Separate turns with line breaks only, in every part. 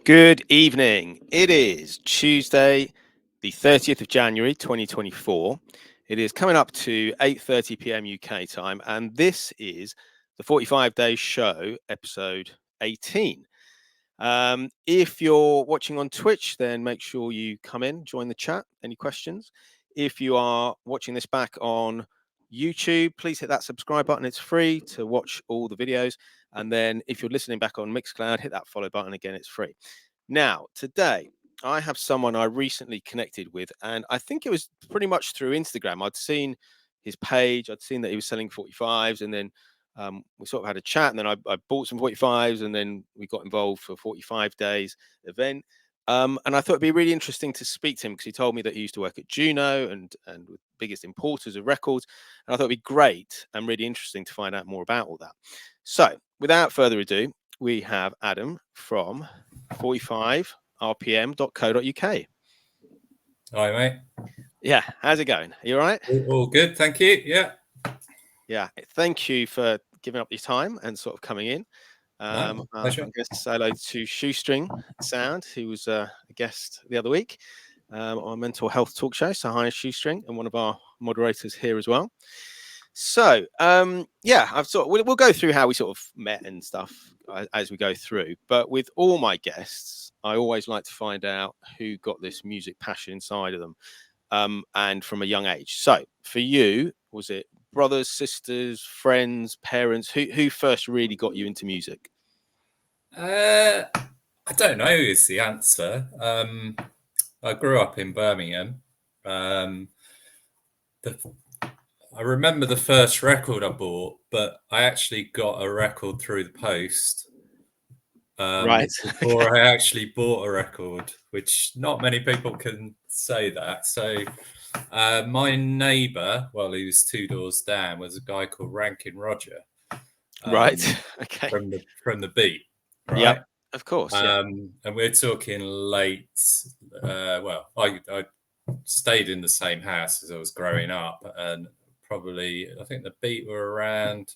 Good evening. It is Tuesday, the 30th of January, 2024. It is coming up to 8:30 p.m. UK time, and this is the 45 Day Show, episode 18. If you're watching on Twitch, then make sure you come in, join the chat. Any questions? If you are watching this back on YouTube, please hit that subscribe button. It's free to watch all the videos. And then if you're listening back on Mixcloud, hit that follow button. Again, it's free. Now, today, I have someone I recently connected with, and I think it was pretty much through Instagram. I'd seen his page, I'd seen that he was selling 45s, and then we sort of had a chat, and then I bought some 45s, and then we got involved for a 45 days event. And I thought it'd be really interesting to speak to him because he told me that he used to work at Juno and with biggest importers of records. And I thought it'd be great and really interesting to find out more about all that. So without further ado, we have Adam from 45rpm.co.uk.
Hi, mate.
Yeah, how's it going? Are you all right?
All good, thank you.
Yeah, thank you for giving up your time and sort of coming in.
No,
I'm
pleasure.
going to say hello to Shoestring Sound, who was a guest the other week on our mental health talk show. So hi, Shoestring, and one of our moderators here as well. So yeah, we'll go through how we sort of met and stuff as we go through. But with all my guests, I always like to find out who got this music passion inside of them, and from a young age. So for you, was it brothers, sisters, friends, parents? Who first really got you into music?
I don't know is the answer. I grew up in Birmingham. I remember the first record I bought, but I actually got a record through the post
Right.
before I actually bought a record, which not many people can say that. So my neighbour, well, he was two doors down, was a guy called Rankin Roger.
Right. Okay.
From the beat, right?
Yep. Of course. Yeah.
And we're talking late. I stayed in the same house as I was growing up, and probably I think the beat were around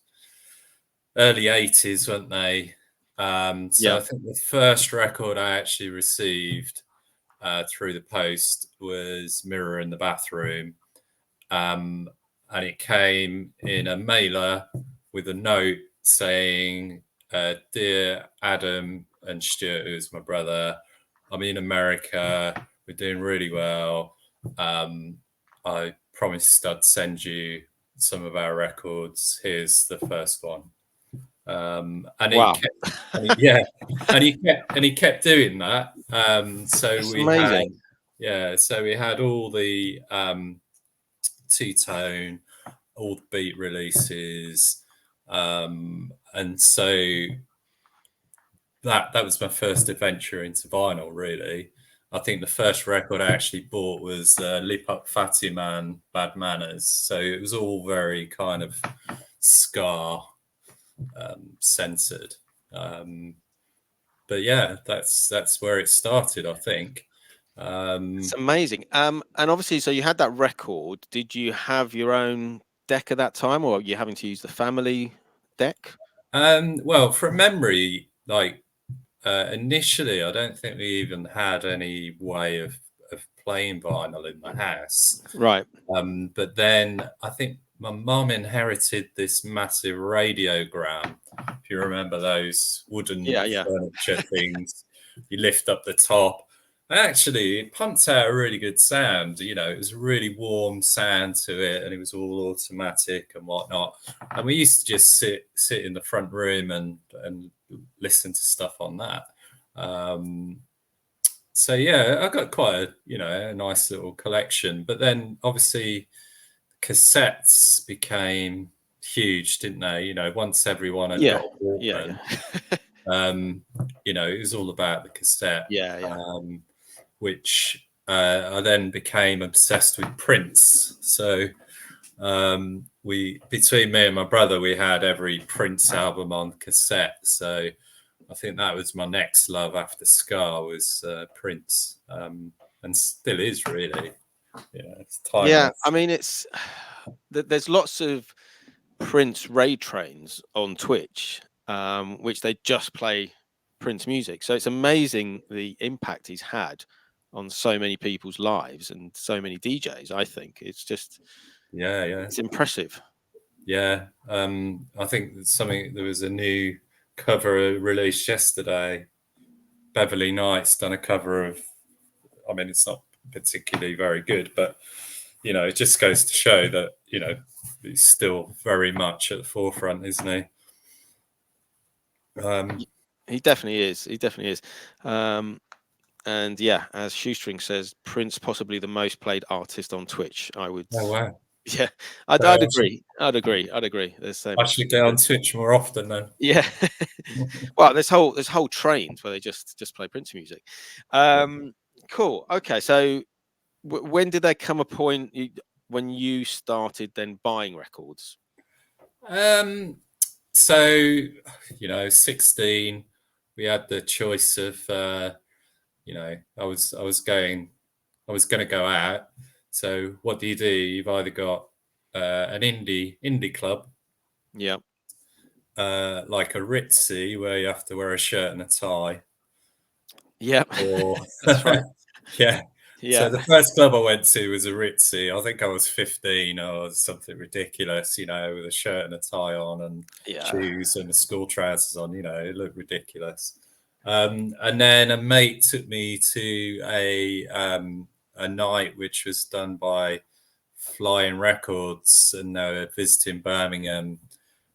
early 80s, weren't they? So I think the first record I actually received through the post was Mirror in the Bathroom. And it came in a mailer with a note saying, "Dear Adam and Stuart, who's my brother, I'm in America. We're doing really well. I promised I'd send you some of our records. Here's the first one." And
wow.
he kept doing that. So
That's
we
amazing.
so we had all the two-tone, all the beat releases, and so that was my first adventure into vinyl. Really, I think the first record I actually bought was Lip Up Fatty Man, Bad Manners. So it was all very kind of ska censored. But yeah, that's where it started, I think.
It's amazing. And obviously, so you had that record. Did you have your own deck at that time, or are you having to use the family deck?
Well, from memory, like initially, I don't think we even had any way of playing vinyl in the house.
Right.
But then I think my mum inherited this massive radiogram. If you remember those wooden furniture things, you lift up the top. Actually, it pumped out a really good sound. You know, it was a really warm sound to it, and it was all automatic and whatnot. And we used to just sit in the front room and listen to stuff on that. So yeah, I got quite a nice little collection. But then obviously cassettes became huge, didn't they? You know, once everyone had got a Walkman, it was all about the cassette. Which I then became obsessed with Prince. So between me and my brother, we had every Prince album on cassette. So I think that was my next love after ska was Prince, and still is really. It's timeless.
Yeah, I mean, there's lots of Prince raid trains on Twitch, which they just play Prince music. So it's amazing the impact he's had on so many people's lives and so many DJs. I think it's just it's impressive.
Yeah. I think there was a new cover released yesterday. Beverly Knight's done a cover of, I mean, it's not particularly very good, but it just goes to show that he's still very much at the forefront, isn't he?
He definitely is. He definitely is. And yeah, as Shoestring says, Prince possibly the most played artist on Twitch. I would.
Oh wow.
Yeah, I'd agree. I'd agree. There's so
I
much.
should get on Twitch more often then.
Yeah. Well, there's whole trains where they just play Prince music. Cool. Okay, so when did there come a point when you started then buying records?
So 16, we had the choice of I was going to go out. So what do? You've either got an indie club,
Yeah.
like a Ritzy, where you have to wear a shirt and a tie.
Yeah,
Or
that's right.
Yeah.
Yeah.
So the first club I went to was a Ritzy. I think I was 15 or something ridiculous, with a shirt and a tie on and shoes and the school trousers on. It looked ridiculous. And then a mate took me to a night which was done by Flying Records, and they were visiting Birmingham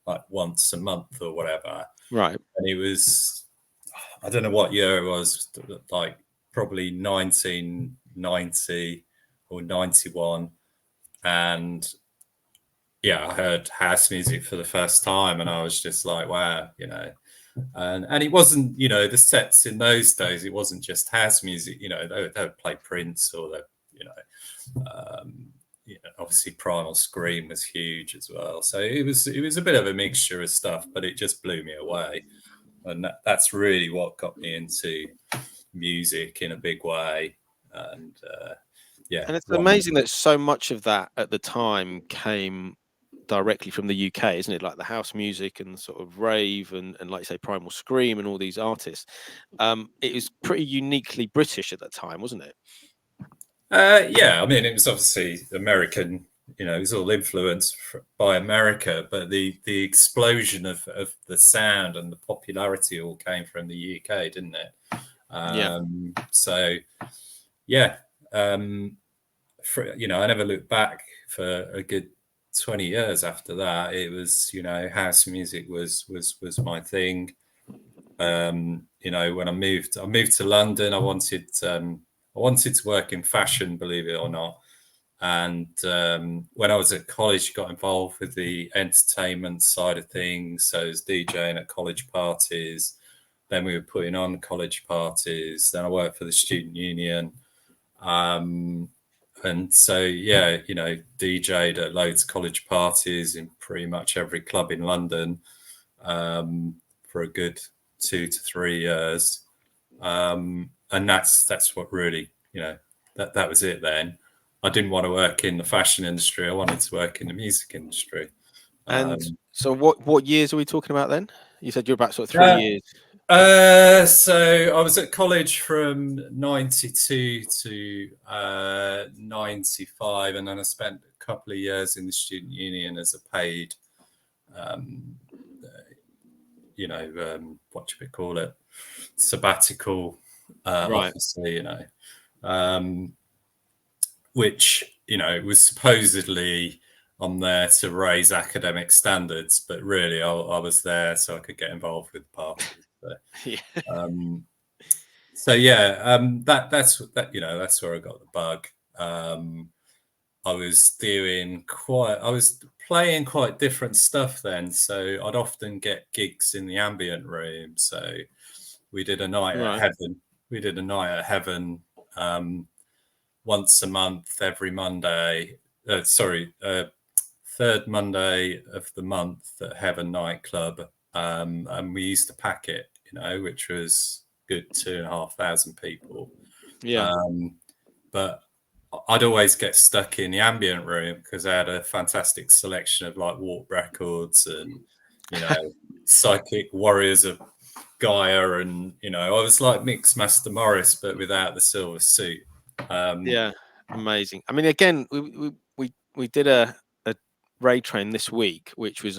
like once a month or whatever.
Right.
And it was, I don't know what year it was, like probably 1990 or 91. And yeah, I heard house music for the first time, and I was just like, wow, and it wasn't, the sets in those days, it wasn't just house music, they would play Prince, or obviously Primal Scream was huge as well. So it was a bit of a mixture of stuff, but it just blew me away. And that's really what got me into music in a big way. And
and it's amazing that so much of that at the time came directly from the UK, isn't it? Like the house music and sort of rave and like you say, Primal Scream and all these artists. It was pretty uniquely British at that time, wasn't it?
Yeah, I mean, it was obviously American. It was all influenced by America, but the explosion of the sound and the popularity all came from the UK, didn't it? So, yeah, I never looked back for a good 20 years after that. It was, house music was my thing. When I moved to London, I wanted to work in fashion, believe it or not. And when I was at college, got involved with the entertainment side of things. So I was DJing at college parties. Then we were putting on college parties. Then I worked for the student union. And so, yeah, DJ'd at loads of college parties in pretty much every club in London for a good 2 to 3 years. And that's what really, that was it then. I didn't want to work in the fashion industry. I wanted to work in the music industry.
And so what years are we talking about then? You said you're about sort of 3 years.
So I was at college from 92 to 95, and then I spent a couple of years in the student union as a paid, what should we call it? Sabbatical officer, which, was supposedly on there to raise academic standards, but really I was there so I could get involved with parties. So yeah, that's where I got the bug. I was playing quite different stuff then. So I'd often get gigs in the ambient room. So we did a night at Heaven. We did a night at Heaven once a month, every Monday. Third Monday of the month at Heaven nightclub. And we used to pack it, which was good 2,500 people.
Yeah.
But I'd always get stuck in the ambient room because I had a fantastic selection of like Warp Records and, Psychic Warriors of Gaia, and I was like Mixmaster Morris, but without the silver suit.
Yeah, amazing. I mean, again, we did a raid train this week, which was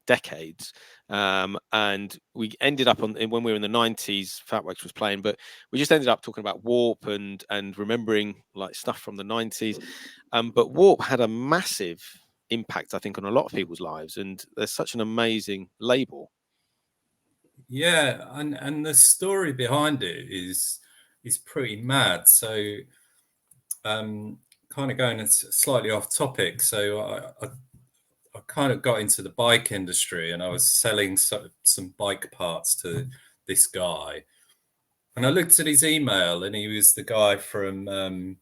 decades, and we ended up on when we were in the 90s. Fatwax was playing, but we just ended up talking about Warp and remembering like stuff from the 90s. But Warp had a massive impact, I think, on a lot of people's lives, and there's such an amazing label.
Yeah, and the story behind it is pretty mad. So, kind of going slightly off topic. So I kind of got into the bike industry, and I was selling some bike parts to this guy. And I looked at his email, and he was the guy from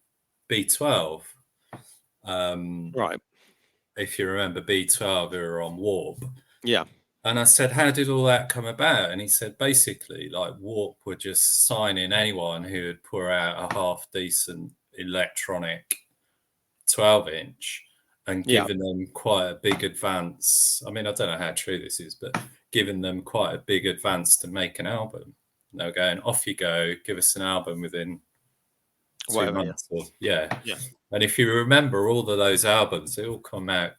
B12.
Right.
If you remember B12, who were on Warp.
Yeah.
And I said, how did all that come about? And he said, basically, like Warp were just signing anyone who would pour out a half decent electronic 12-inch and giving them quite a big advance. I mean, I don't know how true this is, but giving them quite a big advance to make an album. And they were going, off you go, give us an album within 2 months. Yeah. And if you remember all of those albums, they all come out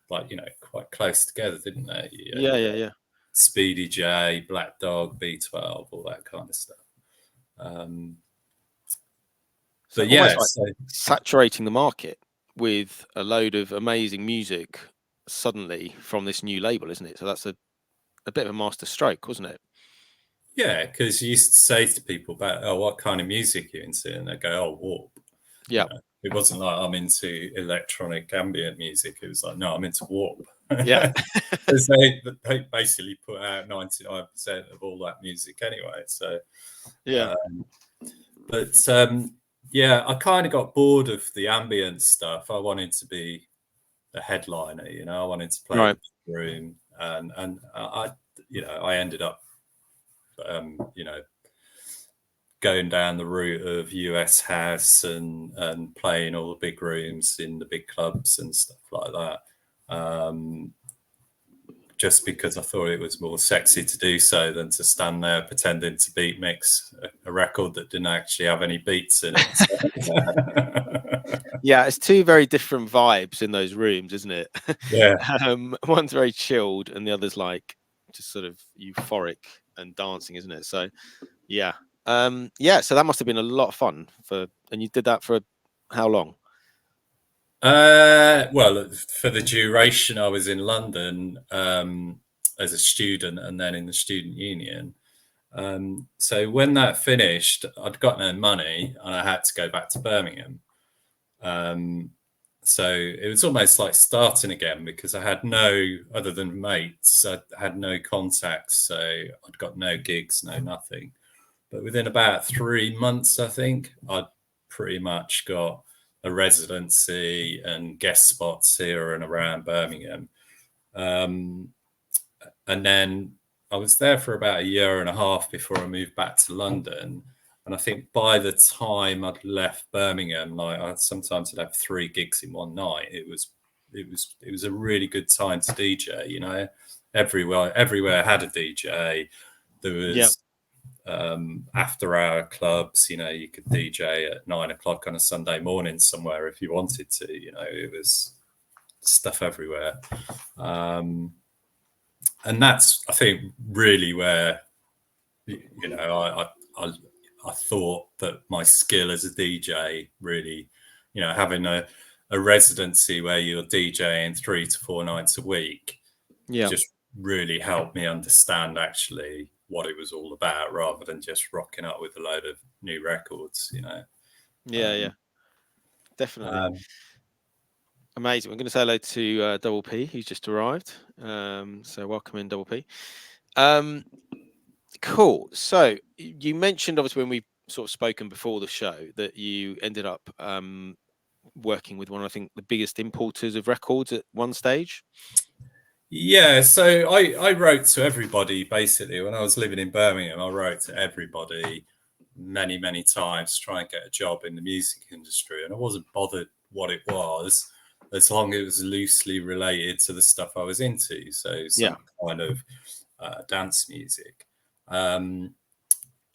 like, quite close together, didn't they?
Yeah.
Speedy J, Black Dog, B12, all that kind of stuff.
So
but yeah,
like saturating the market with a load of amazing music suddenly from this new label, isn't it? So that's a bit of a master stroke, wasn't it?
Yeah, because you used to say to people about, oh, what kind of music are you into? And they go, oh, Warp.
Yeah.
It wasn't like I'm into electronic ambient music. It was like, no, I'm into Warp.
Yeah.
Because they basically put out 99% of all that music anyway. So,
yeah.
Yeah, I kind of got bored of the ambient stuff. I wanted to be the headliner, I wanted to play the room, and I ended up, going down the route of US house and playing all the big rooms in the big clubs and stuff like that. Just because I thought it was more sexy to do so than to stand there pretending to beat mix a record that didn't actually have any beats in it.
Yeah, it's two very different vibes in those rooms, isn't it?
Yeah.
One's very chilled and the other's like just sort of euphoric and dancing, isn't it? So yeah. So that must have been a lot of fun and you did that for how long?
Well, for the duration I was in London as a student and then in the student union. So when that finished, I'd got no money and I had to go back to Birmingham. So it was almost like starting again because I had no, other than mates, I had no contacts. So I'd got no gigs, no nothing. But within about 3 months, I think, I'd pretty much got a residency and guest spots here and around Birmingham. And then I was there for about 1.5 years before I moved back to London. And I think by the time I'd left Birmingham, like sometimes I'd have 3 gigs in one night. It was a really good time to DJ. Everywhere had a DJ. There was after hour clubs. You could DJ at 9 o'clock on a Sunday morning somewhere if you wanted to. It was stuff everywhere. And that's, I think, really where I thought that my skill as a DJ really, having a residency where you're DJing 3 to 4 nights a week, just really helped me understand actually what it was all about, rather than just rocking up with a load of new records.
Yeah, definitely. Amazing. We're going to say hello to Double P, who's just arrived. So welcome in, Double P. Cool. So you mentioned, obviously, when we sort of spoken before the show, that you ended up working with one, I think, the biggest importers of records at one stage.
Yeah, so I wrote to everybody basically when I was living in Birmingham. I wrote to everybody many, many times to try and get a job in the music industry, and I wasn't bothered what it was as long as it was loosely related to the stuff I was into. So some kind of dance music. And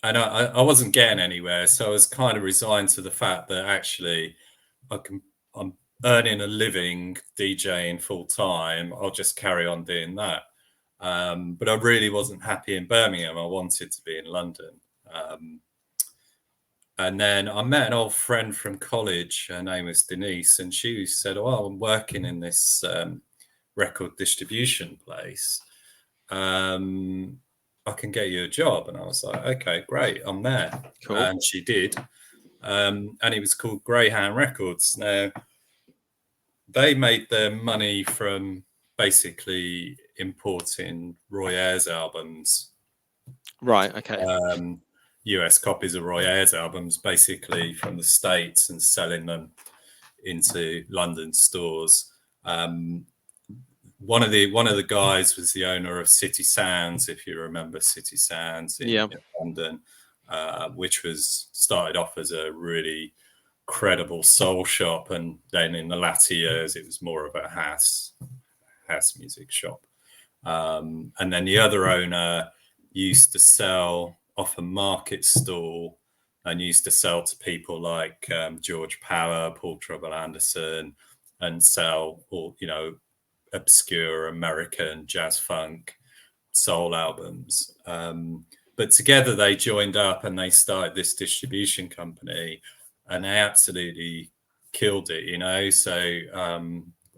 I wasn't getting anywhere, so I was kind of resigned to the fact that actually I'm earning a living DJing full time. I'll just carry on doing that. But I really wasn't happy in Birmingham. I wanted to be in London. And then I met an old friend from college. Her name was Denise, and she said, "Oh, I'm working in this record distribution place. I can get you a job." And I was like, "Okay, great, I'm there."
Cool.
And she did. And it was called Greyhound Records. Now, they made their money from basically importing Roy Ayers albums.
Right. Okay.
US copies of Roy Ayers albums, basically from the States, and selling them into London stores. One of the guys was the owner of City Sounds, if you remember City Sounds in London, which was started off as a really credible soul shop, and then in the latter years it was more of a house music shop. And then the other owner used to sell off a market stall and used to sell to people like George Power, Paul Trouble Anderson, and sell all, obscure American jazz funk soul albums. But together they joined up and they started this distribution company, and they absolutely killed it, So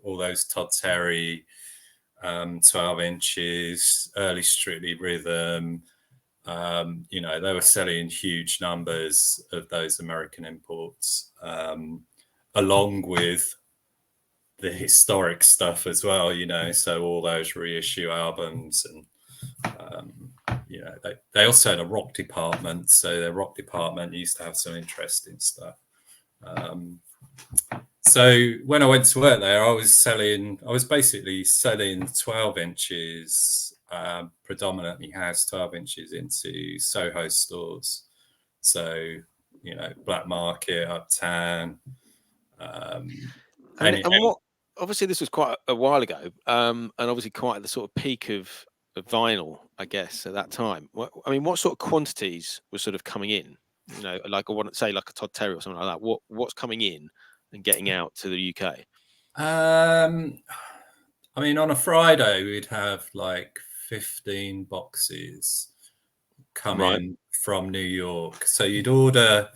all those Todd Terry 12 inches, early Strictly Rhythm, they were selling huge numbers of those American imports, along with the historic stuff as well, so all those reissue albums. And they also had a rock department, so their rock department used to have some interesting stuff. So when I went to work there, I was basically selling 12 inches, predominantly house 12 inches, into Soho stores. So, Black Market, Uptown.
Obviously this was quite a while ago, and obviously quite at the sort of peak of vinyl, I guess, at that time. What sort of quantities were sort of coming in? Like I want to say like a Todd Terry or something like that. What's coming in and getting out to the UK?
On a Friday we'd have like 15 boxes coming from New York. So you'd order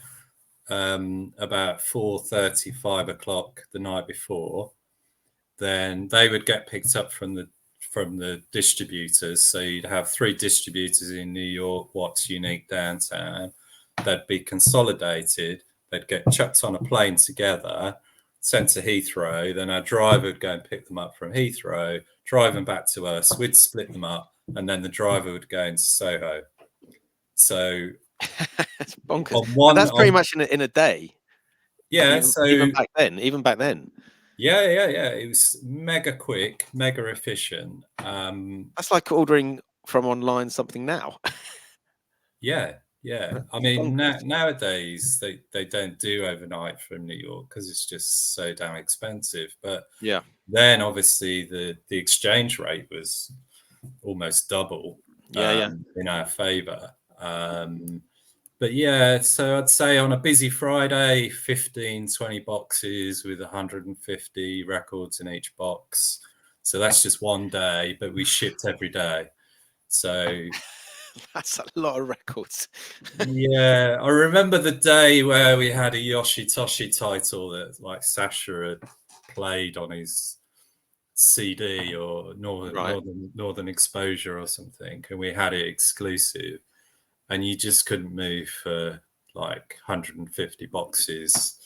about 4:30, 5 o'clock the night before. Then they would get picked up from the distributors. So you'd have 3 distributors in New York, Watts, Unique, Downtown. They'd be consolidated. They'd get chucked on a plane together, sent to Heathrow. Then our driver would go and pick them up from Heathrow, drive them back to us. We'd split them up, and then the driver would go into Soho. So
that's bonkers. That's pretty much in a day.
Yeah.
Even back then.
Yeah. It was mega quick, mega efficient.
That's like ordering from online something now.
Yeah. Nowadays they don't do overnight from New York because it's just so damn expensive. But then obviously the exchange rate was almost double in our favor. But yeah, so I'd say on a busy Friday, 15, 20 boxes with 150 records in each box. So that's just one day, but we shipped every day. So
that's a lot of records.
Yeah, I remember the day where we had a Yoshitoshi title that like Sasha had played on his CD or Northern Exposure or something, and we had it exclusive, and you just couldn't move for like 150 boxes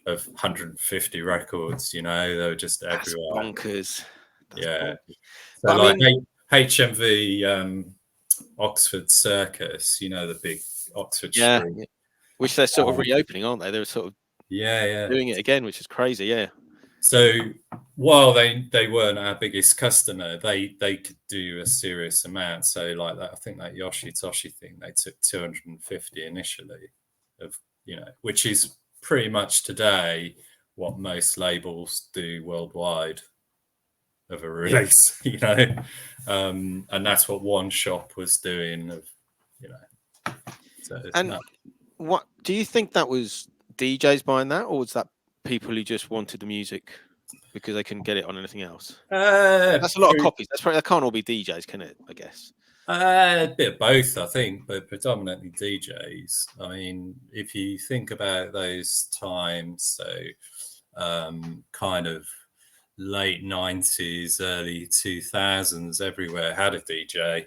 of 150 records. They were just everywhere.
Bonkers.
That's bonkers. HMV. Oxford Circus, the big Oxford Street.
Which they're sort of reopening, aren't they? They're sort of doing it again, which is crazy.
So while they weren't our biggest customer, they could do a serious amount. So like that, I think that Yoshitoshi thing, they took 250 initially, which is pretty much today what most labels do worldwide of a release, and that's what one shop was doing of you know. So
And
no.
what do you think that was DJs buying that, or was that people who just wanted the music because they couldn't get it on anything else? That's a lot of copies. That can't all be DJs, can it? I guess.
A bit of both, I think, but predominantly DJs. I mean, if you think about those times, so kind of late 90s, early 2000s, everywhere had a DJ.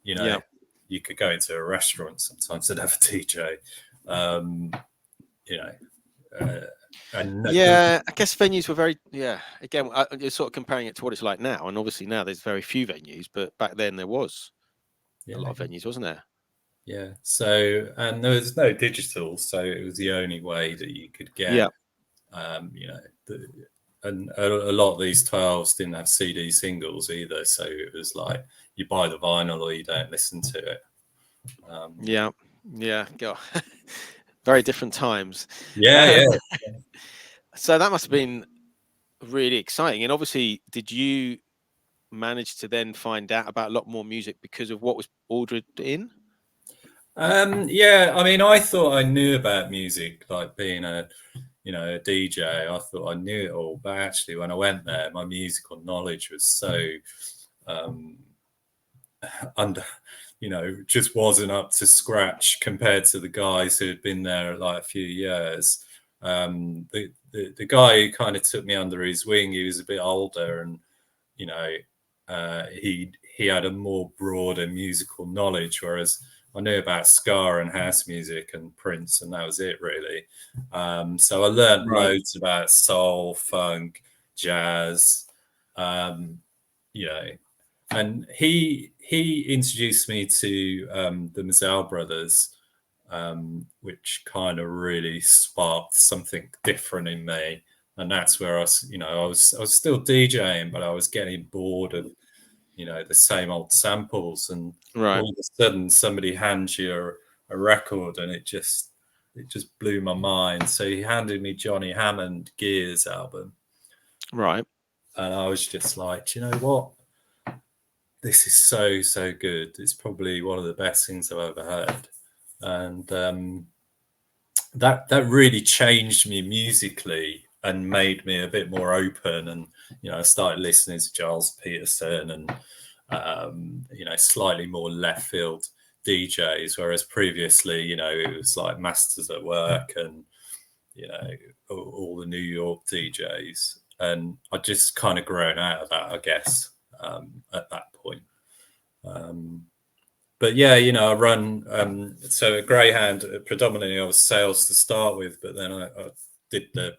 You know,
Yeah.
you could go into a restaurant sometimes and have a DJ. You know, and
Yeah, I guess venues were very, yeah. Again, you're sort of comparing it to what it's like now, and obviously now there's very few venues, but back then there was a lot of venues, wasn't there?
Yeah. So, and there was no digital, so it was the only way that you could
Yeah.
get, you know, and a lot of these 12s didn't have CD singles either, so it was like you buy the vinyl or you don't listen to it.
Yeah. God. Very different times.
Yeah.
So that must have been really exciting. And obviously, did you manage to then find out about a lot more music because of what was ordered in?
Yeah, I mean, I thought I knew about music, like being a, you know, a DJ. I thought I knew it all, but actually, when I went there, my musical knowledge was so under, you know, just wasn't up to scratch compared to the guys who had been there like a few years. The guy who kind of took me under his wing, he was a bit older, and you know, he had a more broader musical knowledge, whereas I knew about ska and house music and Prince, and that was it really. So I learned loads about soul, funk, jazz, you know, and he introduced me to the Mazel brothers, which kind of really sparked something different in me. And that's where I was, you know, I was still DJing, but I was getting bored of, you know, the same old samples. And all of a sudden, somebody hands you a record, and it just blew my mind. So he handed me Johnny Hammond Gears album,
Right.
and I was just like, you know what? This is so good. It's probably one of the best things I've ever heard, and that really changed me musically and made me a bit more open. And you know, I started listening to Giles Peterson and you know, slightly more left field DJs, whereas previously, you know, it was like Masters at Work and you know, all the New York DJs, and I just kind of grown out of that, I guess, at that point. But yeah, you know, I run so at Greyhound predominantly I was sales to start with, but then I did the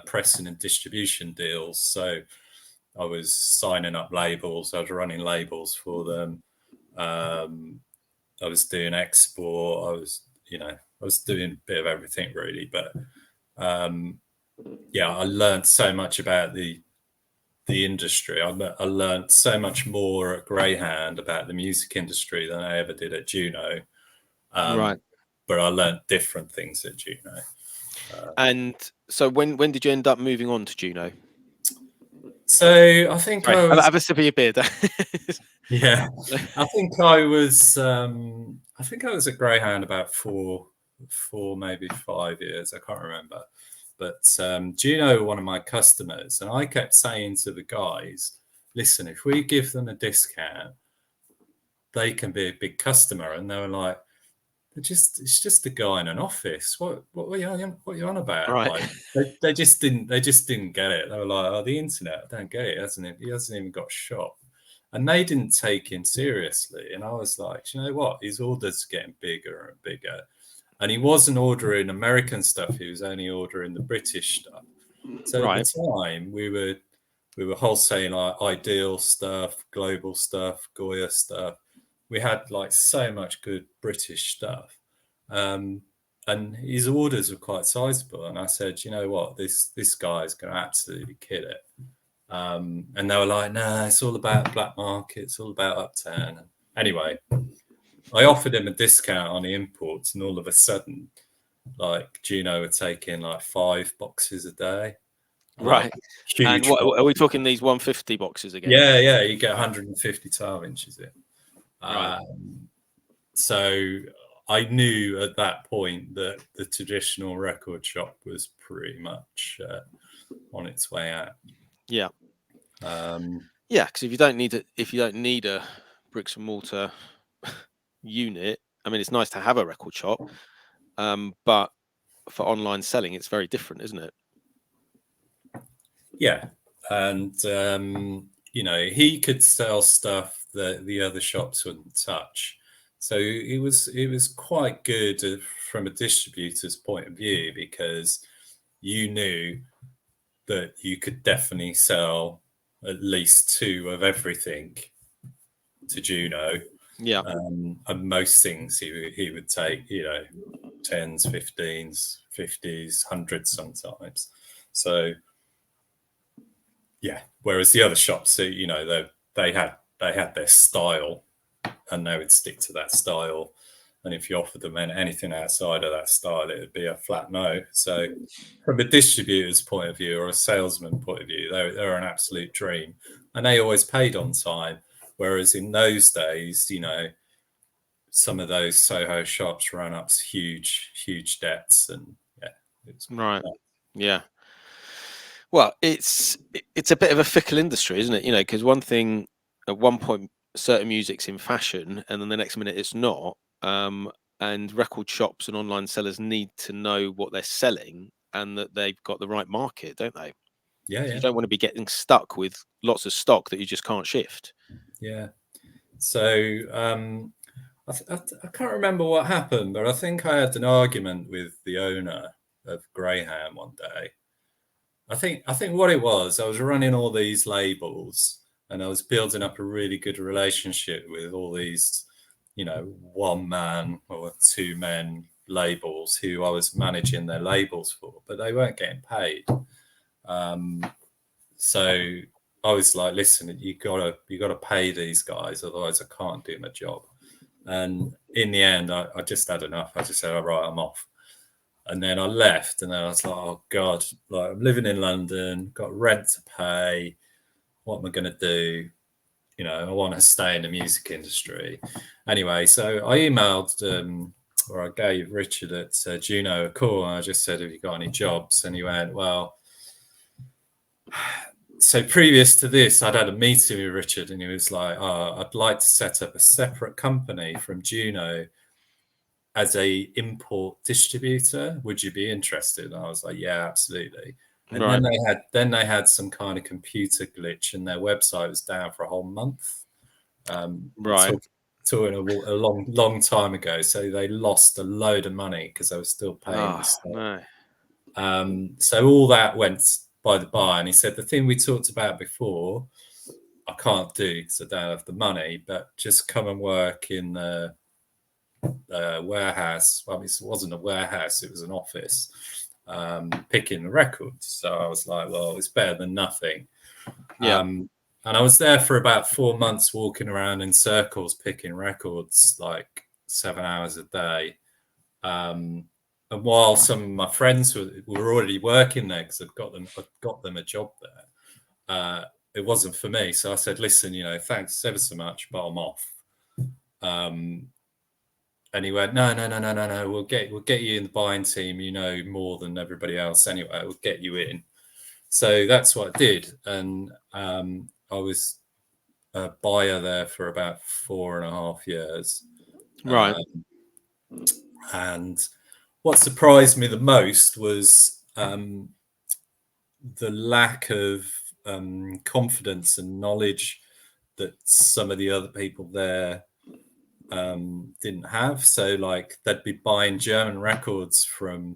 pressing and distribution deals. So I was signing up labels, I was running labels for them. I was doing export. I was doing a bit of everything really. But yeah, I learned so much about the industry. I learned so much more at Greyhound about the music industry than I ever did at Juno.
Right.
But I learned different things at Juno.
And so when did you end up moving on to Juno?
So I think
Sorry,
I was.
have a sip of your beer.
Yeah, I think I was. I think I was at Greyhound about four, maybe 5 years. I can't remember. But Juno were one of my customers, and I kept saying to the guys, "Listen, if we give them a discount, they can be a big customer." And they were like, "It's just a guy in an office. What are you on about?"
Right.
Like they just didn't get it. They were like, "Oh, the internet, I don't get it, hasn't it? He hasn't even got a shop." And they didn't take him seriously. And I was like, you know what? His orders are getting bigger and bigger. And he wasn't ordering American stuff. He was only ordering the British stuff. So at the time, we were wholesaling like Ideal stuff, Global stuff, Goya stuff. We had like so much good British stuff. And his orders were quite sizable. And I said, you know what? This guy's going to absolutely kill it. And they were like, "No, it's all about black market. It's all about Uptown." Anyway, I offered him a discount on the imports, and all of a sudden, like Juno were taking like 5 boxes a day.
Right.
Huge.
And what are we talking? These 150 boxes again?
Yeah, you get 150 12 inches in.
Right.
So I knew at that point that the traditional record shop was pretty much on its way out.
Yeah.
Um,
Yeah, because if you don't need a bricks and mortar unit, I mean, it's nice to have a record shop, but for online selling, it's very different, isn't it?
yeah, and he could sell stuff that the other shops wouldn't touch. So it was quite good from a distributor's point of view, because you knew that you could definitely sell at least 2 of everything to Juno.
Yeah.
And most things he would take, 10s, 15s, 50s, 100s sometimes. So yeah, whereas the other shops, they had their style, and they would stick to that style. And if you offered them anything outside of that style, it would be a flat no. So from a distributor's point of view or a salesman point of view, they're an absolute dream, and they always paid on time. Whereas in those days, some of those Soho shops ran up huge debts, and yeah, it's
Right. Yeah. Well, it's a bit of a fickle industry, isn't it? Because one thing at one point, certain music's in fashion, and then the next minute it's not. And record shops and online sellers need to know what they're selling and that they've got the right market, don't they?
yeah,
You don't want to be getting stuck with lots of stock that you just can't shift.
yeah. So I can't remember what happened, but I think I had an argument with the owner of Graham one day. I think what it was, I was running all these labels, and I was building up a really good relationship with all these, one man or 2 men labels who I was managing their labels for, but they weren't getting paid. So I was like, listen, you gotta pay these guys, otherwise I can't do my job. And in the end, I just had enough. I just said, all right, I'm off. And then I left, and then I was like, oh God, like I'm living in London, got rent to pay. What am I going to do? I want to stay in the music industry. Anyway, so I emailed, or I gave Richard at Juno a call, and I just said, have you got any jobs? And he went, well, so previous to this, I'd had a meeting with Richard, and he was like, oh, I'd like to set up a separate company from Juno as a import distributor. Would you be interested? And I was like, yeah, absolutely. And
Right.
then they had some kind of computer glitch, and their website was down for a whole month.
Right.
Talking a long time ago. So they lost a load of money because they were still paying
Oh,
the stuff.
no.
So all that went by the by. And he said, the thing we talked about before, I can't do because I don't have the money, but just come and work in the warehouse. Well, it wasn't a warehouse, it was an office, picking the records. So I was like, well, it's better than nothing.
Yeah.
And I was there for about 4 months, walking around in circles, picking records, like 7 hours a day. And while some of my friends were already working there, because I'd got them a job there, it wasn't for me. So I said, listen, thanks ever so much, but I'm off. And he went, no. We'll get you in the buying team. More than everybody else anyway. We'll get you in. So that's what I did, and I was a buyer there for about 4.5 years.
Right.
And what surprised me the most was the lack of confidence and knowledge that some of the other people there didn't have. So like they'd be buying German records from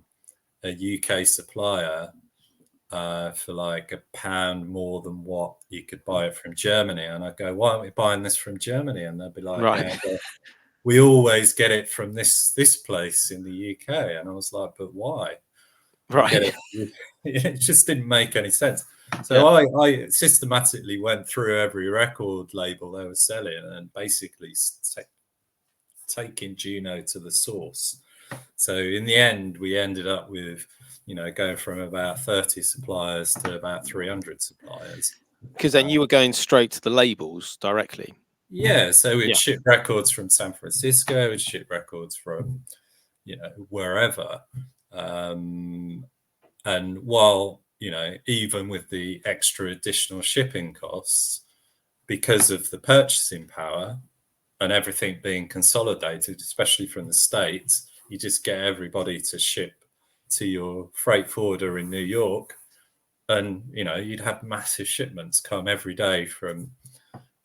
a UK supplier for like £1 more than what you could buy it from Germany. And I'd go, why aren't we buying this from Germany? And they'd be like,
Right.
yeah, well, we always get it from this place in the UK. And I was like, but why?
Right.
It just didn't make any sense. So I systematically went through every record label they were selling and basically taking Juno to the source. So in the end, we ended up with, going from about 30 suppliers to about 300 suppliers.
Because then you were going straight to the labels directly.
Yeah, so we'd
Yeah.
ship records from San Francisco, we'd ship records from, wherever. And while, even with the extra additional shipping costs, because of the purchasing power and everything being consolidated, especially from the States, you just get everybody to ship to your freight forwarder in New York. And, you'd have massive shipments come every day from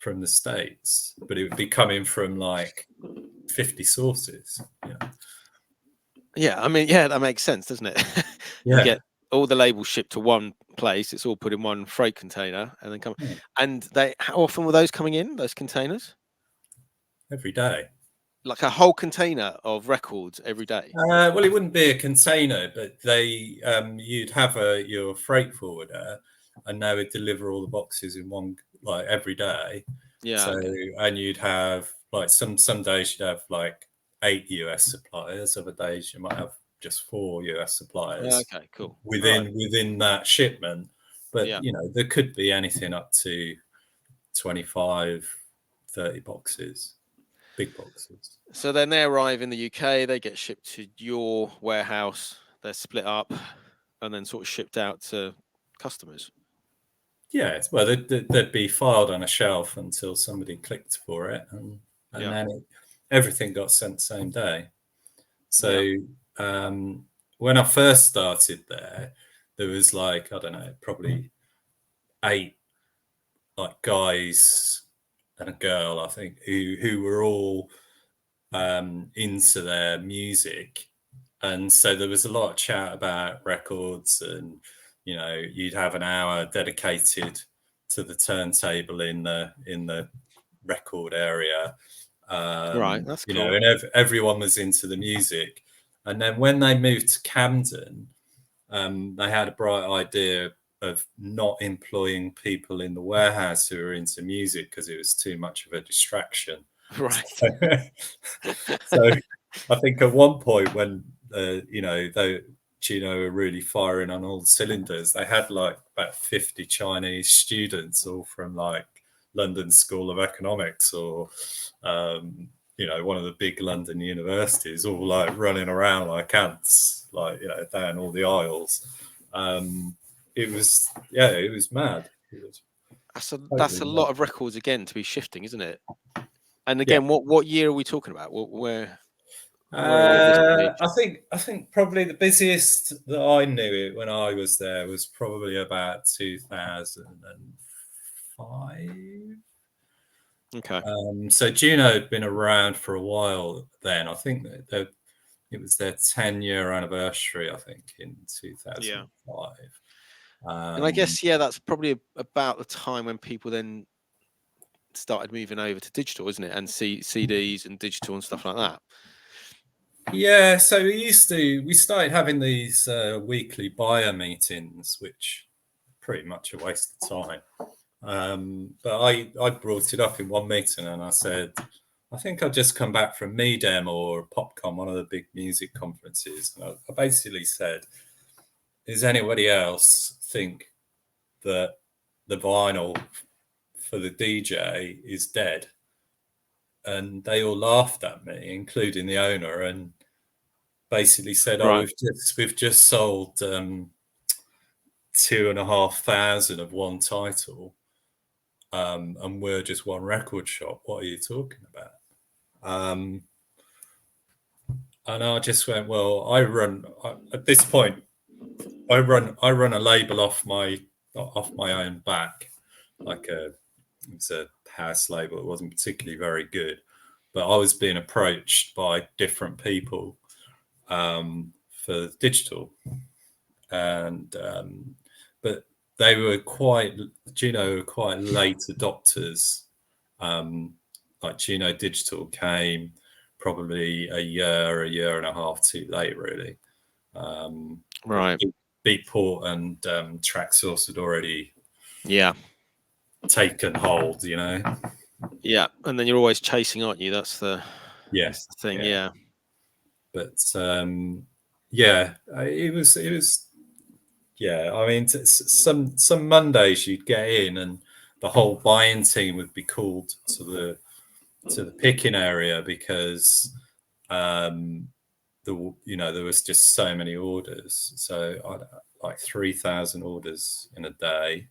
the States, but it would be coming from like 50 sources.
Yeah, I mean, yeah, that makes sense, doesn't it? You
Yeah.
get all the labels shipped to one place. It's all put in one freight container, and then come.
Yeah.
And how often were those coming in? Those containers,
Every day.
like a whole container of records every day.
Well, it wouldn't be a container, but you'd have your freight forwarder, and they would deliver all the boxes in one, like every day.
Yeah.
So,
Okay.
and you'd have like some days you'd have like 8 US suppliers. Other days you might have just 4 US suppliers
Okay. Cool.
within that shipment. But
Yeah.
there could be anything up to 25, 30 boxes, big boxes.
So then they arrive in the UK. They get shipped to your warehouse. They're split up, and then sort of shipped out to customers.
Yeah, well, they'd be filed on a shelf until somebody clicked for it, and
Yeah.
then everything got sent same day. So
Yeah.
When I first started there was like, I don't know, probably 8 like guys and a girl, I think, who were all into their music, and so there was a lot of chat about records, and you'd have an hour dedicated to the turntable in the record area.
Right. That's cool.
And everyone was into the music. And then when they moved to Camden, they had a bright idea of not employing people in the warehouse who were into music because it was too much of a distraction.
Right.
So I think at one point when they were really firing on all the cylinders, they had like about 50 Chinese students, all from like London School of Economics or one of the big London universities, all like running around like ants, like down all the aisles. It was mad.
That's a lot of records again to be shifting, isn't it? And
Yeah.
again, what year are we talking about? Where are we at this stage?
I think probably the busiest that I knew it when I was there was probably about 2005.
Okay.
So Juno had been around for a while then. I think that it was their 10-year anniversary, I think, in 2005.
And I guess, that's probably about the time when people then started moving over to digital, isn't it? And CDs and digital and stuff like that.
Yeah, so we started having these weekly buyer meetings, which pretty much a waste of time. But I brought it up in one meeting and I said, I think I've just come back from MEDEM or PopCon, one of the big music conferences. And I basically said, does anybody else think that the vinyl for the DJ is dead? And they all laughed at me, including the owner, and basically said, "Oh,
Right.
we've just sold 2,500 of one title, and we're just one record shop. What are you talking about?" And I just went, "Well, at this point, I run a label off my own back, like it's a house label. It wasn't particularly very good, but I was being approached by different people for digital, and but they were quite late adopters. Like Juno Digital came probably a year and a half too late, really.
Right.
Beatport and Traxsource had already taken hold,
Yeah, and then you're always chasing, aren't you? That's the thing. Yeah.
But it was. Yeah, I mean, some Mondays you'd get in and the whole buying team would be called to the picking area because there was just so many orders. So like 3,000 orders in a day.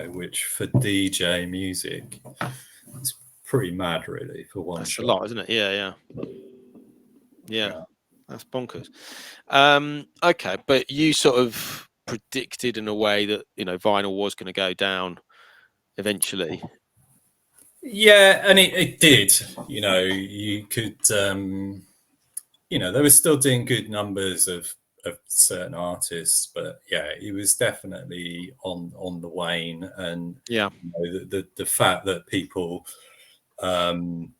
Which for DJ music, it's pretty mad, really, for one
That's
shot.
a lot, isn't it? Yeah. That's bonkers. Okay, but you sort of predicted in a way that vinyl was going to go down eventually.
Yeah, and it did. You could, they were still doing good numbers of certain artists, but yeah, it was definitely on the wane. And
yeah,
the fact that people, when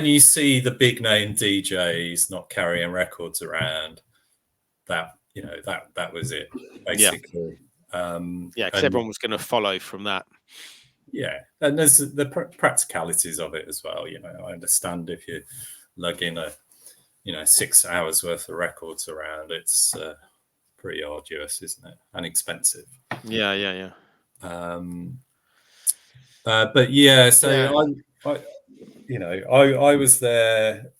you see the big name DJs not carrying records around, that was it basically.
because everyone was going to follow from that.
Yeah, and there's the practicalities of it as well. I understand if you're lugging 6 hours worth of records around, it's pretty arduous, isn't it, and expensive.
Yeah.
But yeah, so I was there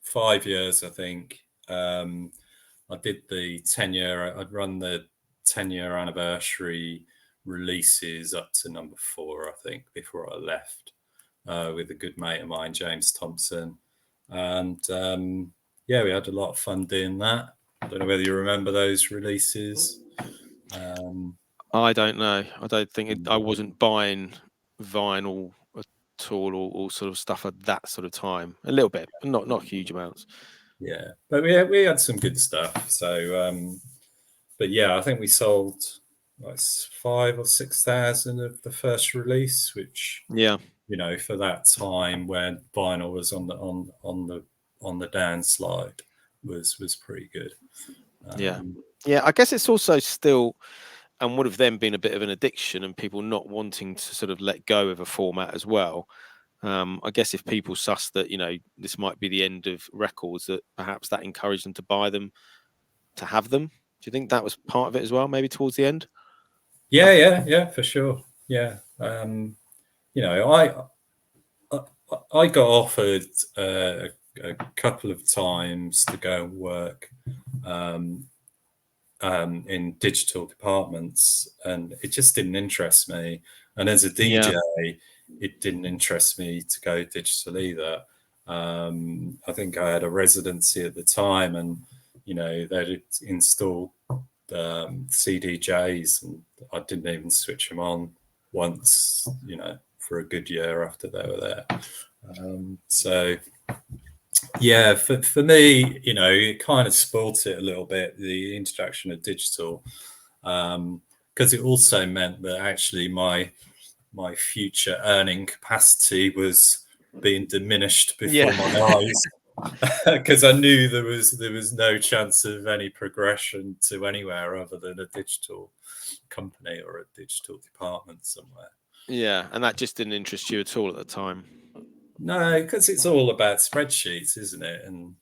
5 years, I think. I did the 10-year. I'd run the 10-year anniversary releases up to number 4, I think, before I left with a good mate of mine, James Thompson. And yeah, we had a lot of fun doing that. I don't know whether you remember those releases.
I don't know. I don't think I wasn't buying vinyl at all, or sort of stuff at that sort of time. A little bit, but not huge amounts.
Yeah, but we had some good stuff. So, but yeah, I think we sold like 5,000 or 6,000 of the first release, which for that time when vinyl was on the downslide was pretty good.
Yeah. I guess it's also still, and would have then been a bit of an addiction, and people not wanting to sort of let go of a format as well. I guess if people suss that this might be the end of records, that perhaps that encouraged them to buy them, to have them. Do you think that was part of it as well, maybe towards the end?
Yeah, for sure. Yeah. I got offered a couple of times to go and work in digital departments, and it just didn't interest me. And as a DJ, it didn't interest me to go digital either. I think I had a residency at the time, and they'd install CDJs, and I didn't even switch them on once, for a good year after they were there. So yeah, for me, it kind of spoilt it a little bit, the introduction of digital, because it also meant that actually my future earning capacity was being diminished before my eyes, because I knew there was no chance of any progression to anywhere other than a digital company or a digital department somewhere.
Yeah, and that just didn't interest you at all at the time.
No, because it's all about spreadsheets, isn't it? And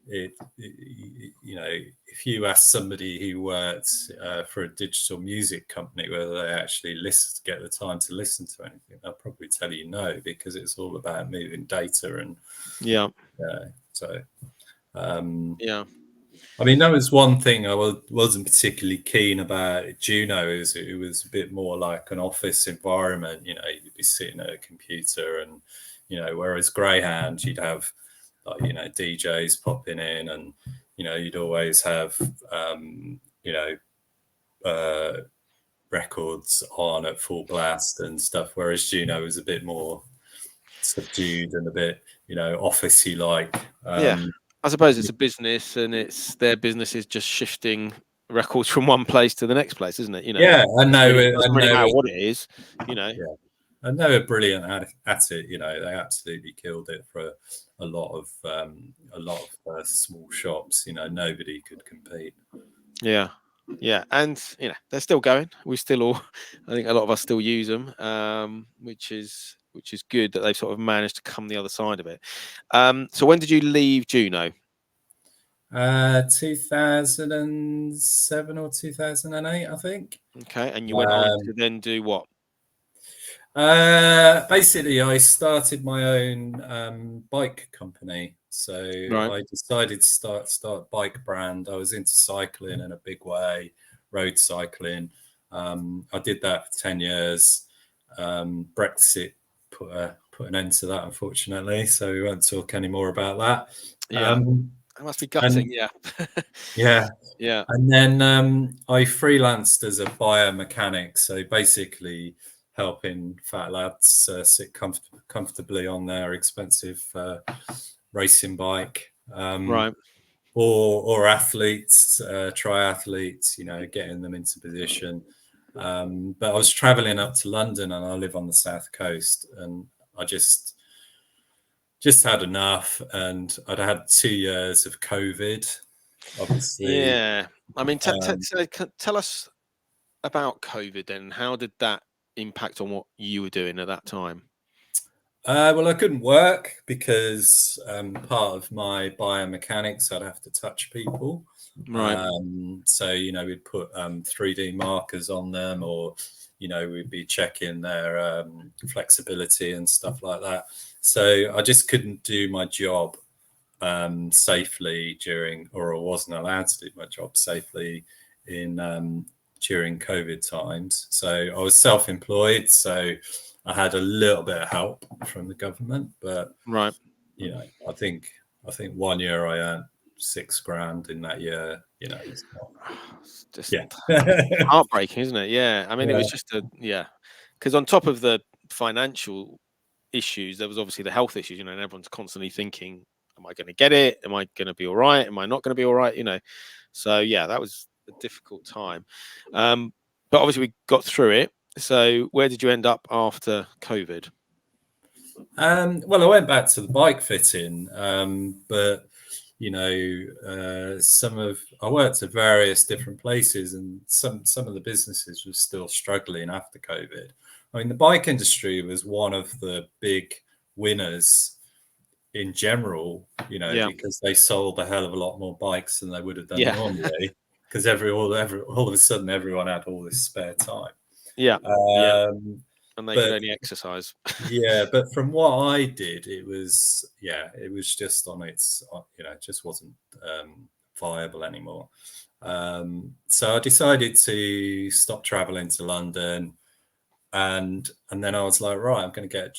if you ask somebody who works for a digital music company whether they actually get the time to listen to anything, they'll probably tell you no, because it's all about moving data and I mean, that was one thing I wasn't particularly keen about Juno, is it was a bit more like an office environment. You'd be sitting at a computer, and whereas Greyhound, you'd have DJs popping in, and you'd always have records on at full blast and stuff, whereas Juno was a bit more subdued and a bit officey like.
I suppose it's a business, and their business is just shifting records from one place to the next place, isn't it?
Yeah, I know.
It doesn't really matter what it is,
Yeah, and they were brilliant at it. They absolutely killed it for a lot of small shops. Nobody could compete.
Yeah, and they're still going. We still all, I think a lot of us still use them, which is good that they've sort of managed to come the other side of it. So when did you leave Juno?
2007 or 2008, I think.
Okay, and you went on to then do what?
Basically, I started my own bike company. So
Right.
I decided to start bike brand. I was into cycling in a big way, road cycling. I did that for 10 years. Brexit put an end to that, unfortunately. So we won't talk any more about that.
Yeah, that must be gutting.
And
Yeah.
yeah,
Yeah.
and then I freelanced as a biomechanic, so basically helping fat lads sit comfortably on their expensive racing bike,
Right.
or athletes, triathletes, getting them into position. But I was traveling up to London, and I live on the south coast, and I just had enough, and I'd had 2 years of COVID, obviously.
Yeah. I mean,
Um,
tell us about COVID then. How did that impact on what you were doing at that time?
well, I couldn't work because part of my biomechanics, I'd have to touch people.
Right.
So, we'd put 3D markers on them, or, we'd be checking their flexibility and stuff like that. So I just couldn't do my job safely or I wasn't allowed to do my job safely during COVID times. So I was self-employed, so I had a little bit of help from the government, but
Right.
I think 1 year I earned £6,000 in that year. It's not.
It's just
Yeah.
heartbreaking, isn't it? Yeah. I mean, it was
Yeah.
just because on top of the financial issues, there was obviously the health issues, and everyone's constantly thinking, am I going to get it? Am I going to be all right? Am I not going to be all right? So yeah, that was a difficult time. But obviously we got through it. So where did you end up after COVID?
Well, I went back to the bike fitting, but I worked at various different places, and some of the businesses were still struggling after COVID. I mean, the bike industry was one of the big winners in general,
Yeah.
because they sold a hell of a lot more bikes than they would have done
Yeah.
normally, because all of a sudden everyone had all this spare time.
Yeah. Yeah.
Um,
And they could
but
only exercise.
yeah, but from what I did, it was just on its, it just wasn't viable anymore. So I decided to stop traveling to London, and then I was like, right, I'm going to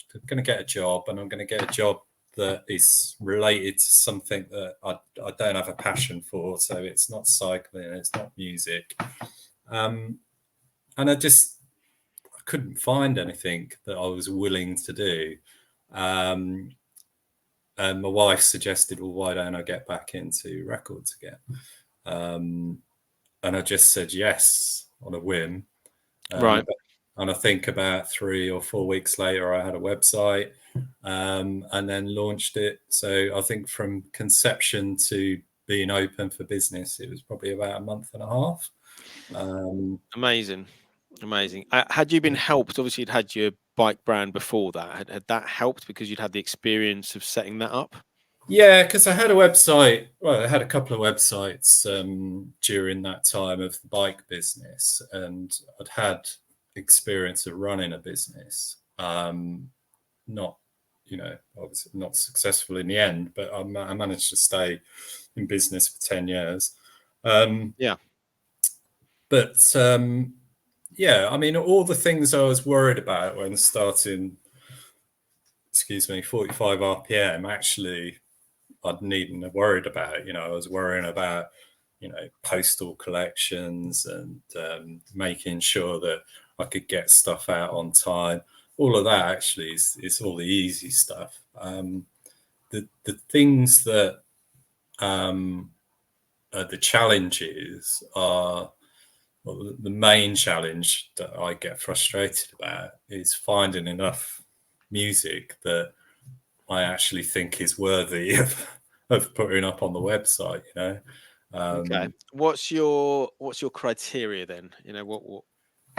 get a job, and I'm going to get a job that is related to something that I don't have a passion for. So it's not cycling, it's not music, and I couldn't find anything that I was willing to do. And my wife suggested, well, why don't I get back into records again? And I just said yes on a whim.
Right.
And I think about 3 or 4 weeks later, I had a website, and then launched it. So I think from conception to being open for business, it was probably about a month and a half.
Amazing. Had you been helped? Obviously, you'd had your bike brand before that. Had that helped because you'd had the experience of setting that up?
Yeah, because I had a website. Well, I had a couple of websites during that time of the bike business, and I'd had experience of running a business. Not, obviously not successful in the end, but I managed to stay in business for 10 years.
Yeah.
But yeah, I mean, all the things I was worried about when starting, 45 RPM, actually, I'd needn't have worried about. I was worrying about, postal collections and making sure that I could get stuff out on time. All of that actually is all the easy stuff. The things that are the challenges are, well, the main challenge that I get frustrated about is finding enough music that I actually think is worthy of putting up on the website.
Okay.
Um,
What's your criteria then? What?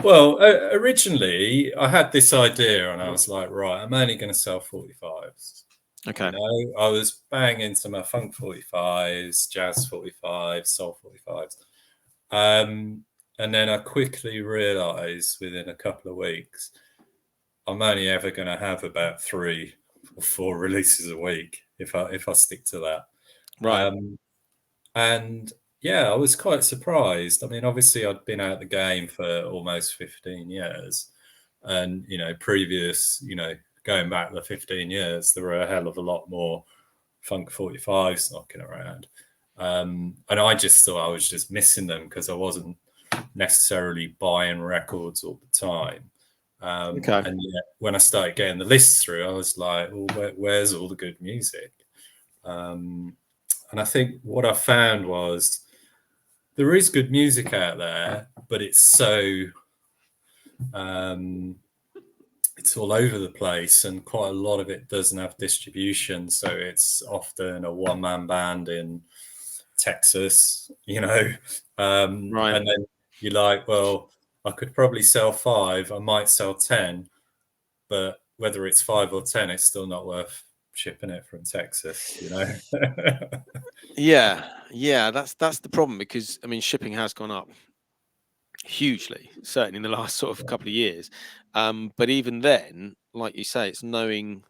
well, originally I had this idea, and I was like, right, I'm only going to sell 45s.
Okay.
I was bang into my funk 45s, jazz 45s, soul 45s. And then I quickly realized within a couple of weeks, I'm only ever going to have about 3 or 4 releases a week if I stick to that.
Right.
And yeah, I was quite surprised. I mean, obviously, I'd been out the game for almost 15 years. And, previous, going back the 15 years, there were a hell of a lot more Funk 45s knocking around. And I just thought I was just missing them because I wasn't necessarily buying records all the time.
Okay.
And yet, when I started getting the lists through, I was like, well, where's all the good music? And I think what I found was there is good music out there, but it's all over the place, and quite a lot of it doesn't have distribution. So it's often a one-man band in Texas,
Right.
and then you're like, well, I could probably sell 5, I might sell 10, but whether it's 5 or 10, it's still not worth shipping it from Texas.
Yeah, that's the problem, because I mean shipping has gone up hugely, certainly in the last sort of couple of years. But even then, like you say, it's knowing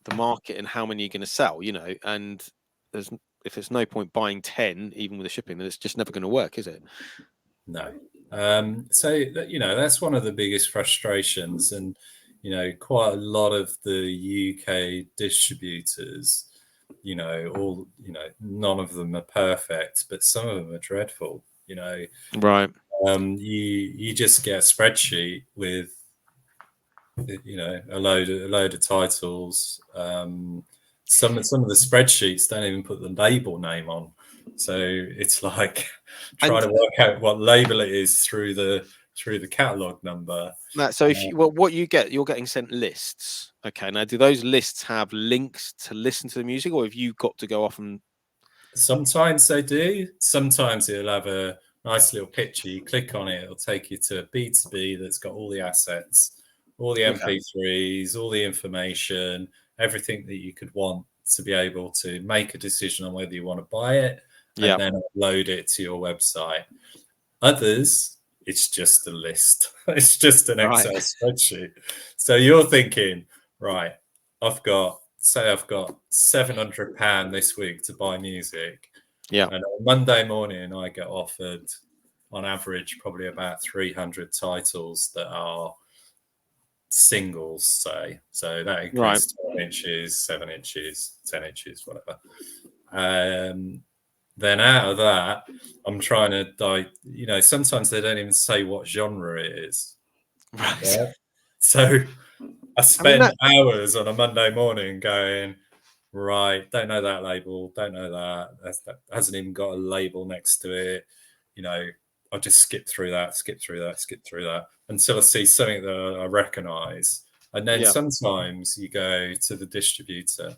the market and how many you're going to sell, and if there's no point buying 10 even with the shipping, then it's just never going to work, is it?
No. So that's one of the biggest frustrations, and quite a lot of the UK distributors, none of them are perfect, but some of them are dreadful.
Right.
You just get a spreadsheet with a load of titles. Some of the spreadsheets don't even put the label name on, so it's like trying
And
to work out what label it is through the catalog number.
so if you, well, what you get, you're getting sent lists. Okay. Now, do those lists have links to listen to the music, or have you got to go off and?
Sometimes they do. Sometimes it'll have a nice little picture. You click on it, it'll take you to a B2B that's got all the assets, all the
Okay.
MP3s, all the information, everything that you could want to be able to make a decision on whether you want to buy it,
Yeah.
and then upload it to your website. Others, it's just a list. It's just an Excel
Right.
spreadsheet. So you're thinking, right, I've got £700 this week to buy music.
Yeah.
And on Monday morning, I get offered, on average, probably about 300 titles that are singles, say. So that
Right.
includes 12 inches, 7 inches, 10 inches, whatever. Then out of that, I'm trying to sometimes they don't even say what genre it is.
Right.
Yeah. So I
I mean
spend
that.
hours on a Monday morning going, right, don't know that label, don't know that hasn't even got a label next to it. I'll just skip through that until I see something that I recognize. And then
Yeah.
sometimes you go to the distributor.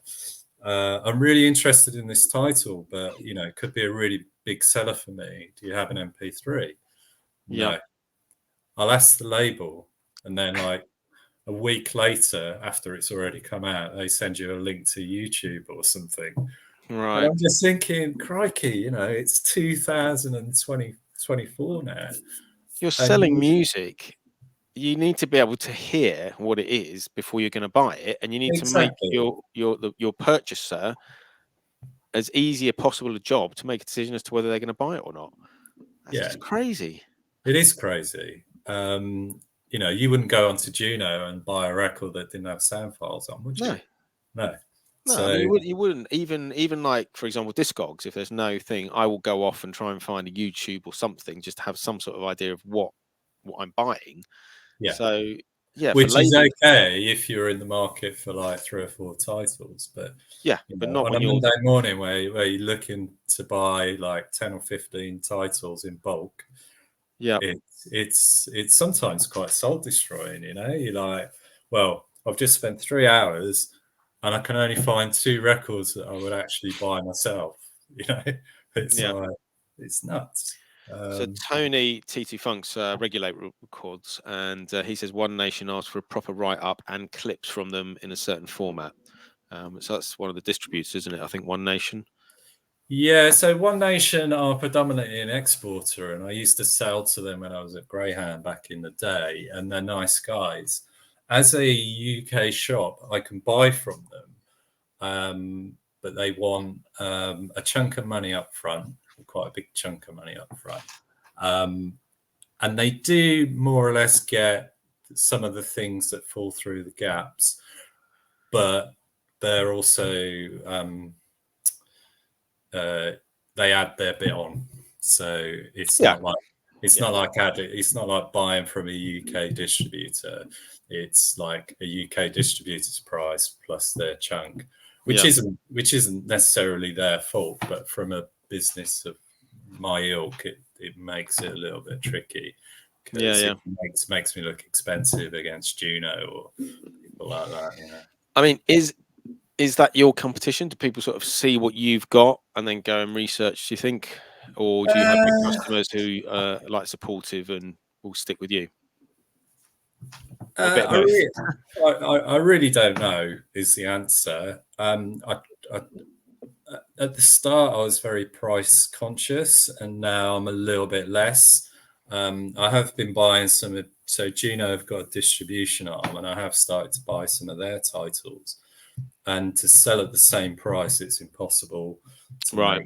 I'm really interested in this title, but it could be a really big seller for me. Do you have an MP3?
Yeah.
No. I'll ask the label, and then like a week later, after it's already come out, they send you a link to YouTube or something. And
Right.
I'm just thinking, crikey, it's 2024 now.
You're
And
selling music. You need to be able to hear what it is before you're going to buy it, and you need to make
exactly,
your purchaser as easy a possible a job to make a decision as to whether they're going to buy it or not. That's
yeah,
just crazy.
it is crazy. You wouldn't go onto Juno and buy a record that didn't have sound files on, would
No,
you? No.
no. I
So
mean, you wouldn't even like, for example, Discogs. If there's no thing, I will go off and try and find a YouTube or something just to have some sort of idea of what I'm buying.
yeah,
So yeah, for
which is
labels,
okay if you're in the market for like 3 or 4 titles, but
yeah, but not
on a
when you're.
Monday morning where you're looking to buy like 10 or 15 titles in bulk,
Yeah,
it's sometimes quite soul destroying. You're like, well, I've just spent 3 hours and I can only find 2 records that I would actually buy myself. It's
yeah.
like, it's nuts.
So Tony T2 Funk's Regulate records, and he says One Nation asked for a proper write-up and clips from them in a certain format. So that's one of the distributors, isn't it? I think One Nation.
Yeah, so One Nation are predominantly an exporter, and I used to sell to them when I was at Greyhound back in the day, and they're nice guys. As a UK shop, I can buy from them, but they want a chunk of money up front, quite a big chunk of money up front. And they do more or less get some of the things that fall through the gaps, but they're also they add their bit on, so it's
Yeah.
not like it's not like buying from a UK distributor. It's like a UK distributor's price plus their chunk, which
Yeah.
isn't necessarily their fault, but from a business of my ilk, it makes it a little bit tricky because
Yeah.
it makes me look expensive against Juno or people like that.
I mean, is that your competition? Do people sort of see what you've got and then go and research, do you think? Or do you have big customers who are like supportive and will stick with you? Or a bit of
I,
both?
really, I really don't know is the answer. At the start, I was very price conscious, and now I'm a little bit less. I have been buying some. So Juno have got a distribution arm, and I have started to buy some of their titles. And to sell at the same price, it's impossible to
Right.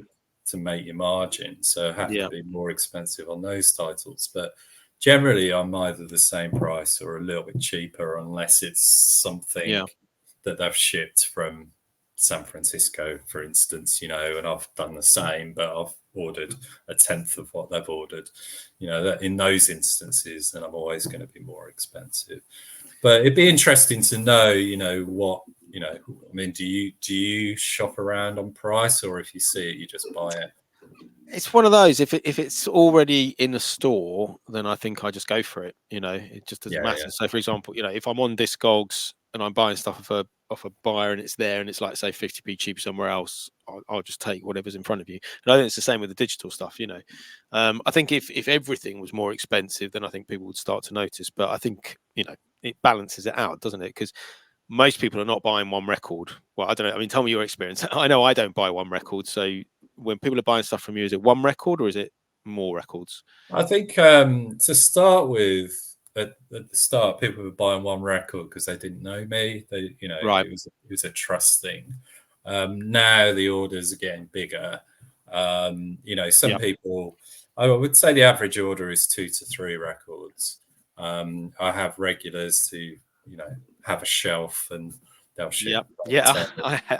make your margin. So I have to
Yeah.
be more expensive on those titles. But generally, I'm either the same price or a little bit cheaper, unless it's something
Yeah.
that they've shipped from San Francisco, for instance, and I've done the same, but I've ordered a tenth of what they've ordered. That in those instances, then I'm always going to be more expensive. But it'd be interesting to know, what, I mean, do you shop around on price, or if you see it, you just buy it?
It's one of those. If it's already in a store, then I think I just go for it. It just doesn't
Yeah,
matter. So, for example, if I'm on Discogs and I'm buying stuff off a buyer and it's there and it's like say 50p cheaper somewhere else, I'll just take whatever's in front of you. And I think it's the same with the digital stuff. I think if everything was more expensive, then I think people would start to notice. But I think it balances it out, doesn't it? Because most people are not buying one record. Well, I don't know. I mean, tell me your experience. I know I don't buy one record. So when people are buying stuff from you, is it one record or is it more records?
I think to start with, at the start, people were buying one record because they didn't know me.
Right.
It was a trust thing. Now the orders are getting bigger. Some
Yeah.
people, I would say the average order is 2 to 3 records. I have regulars who, have a shelf and they'll ship.
Yep. Yeah.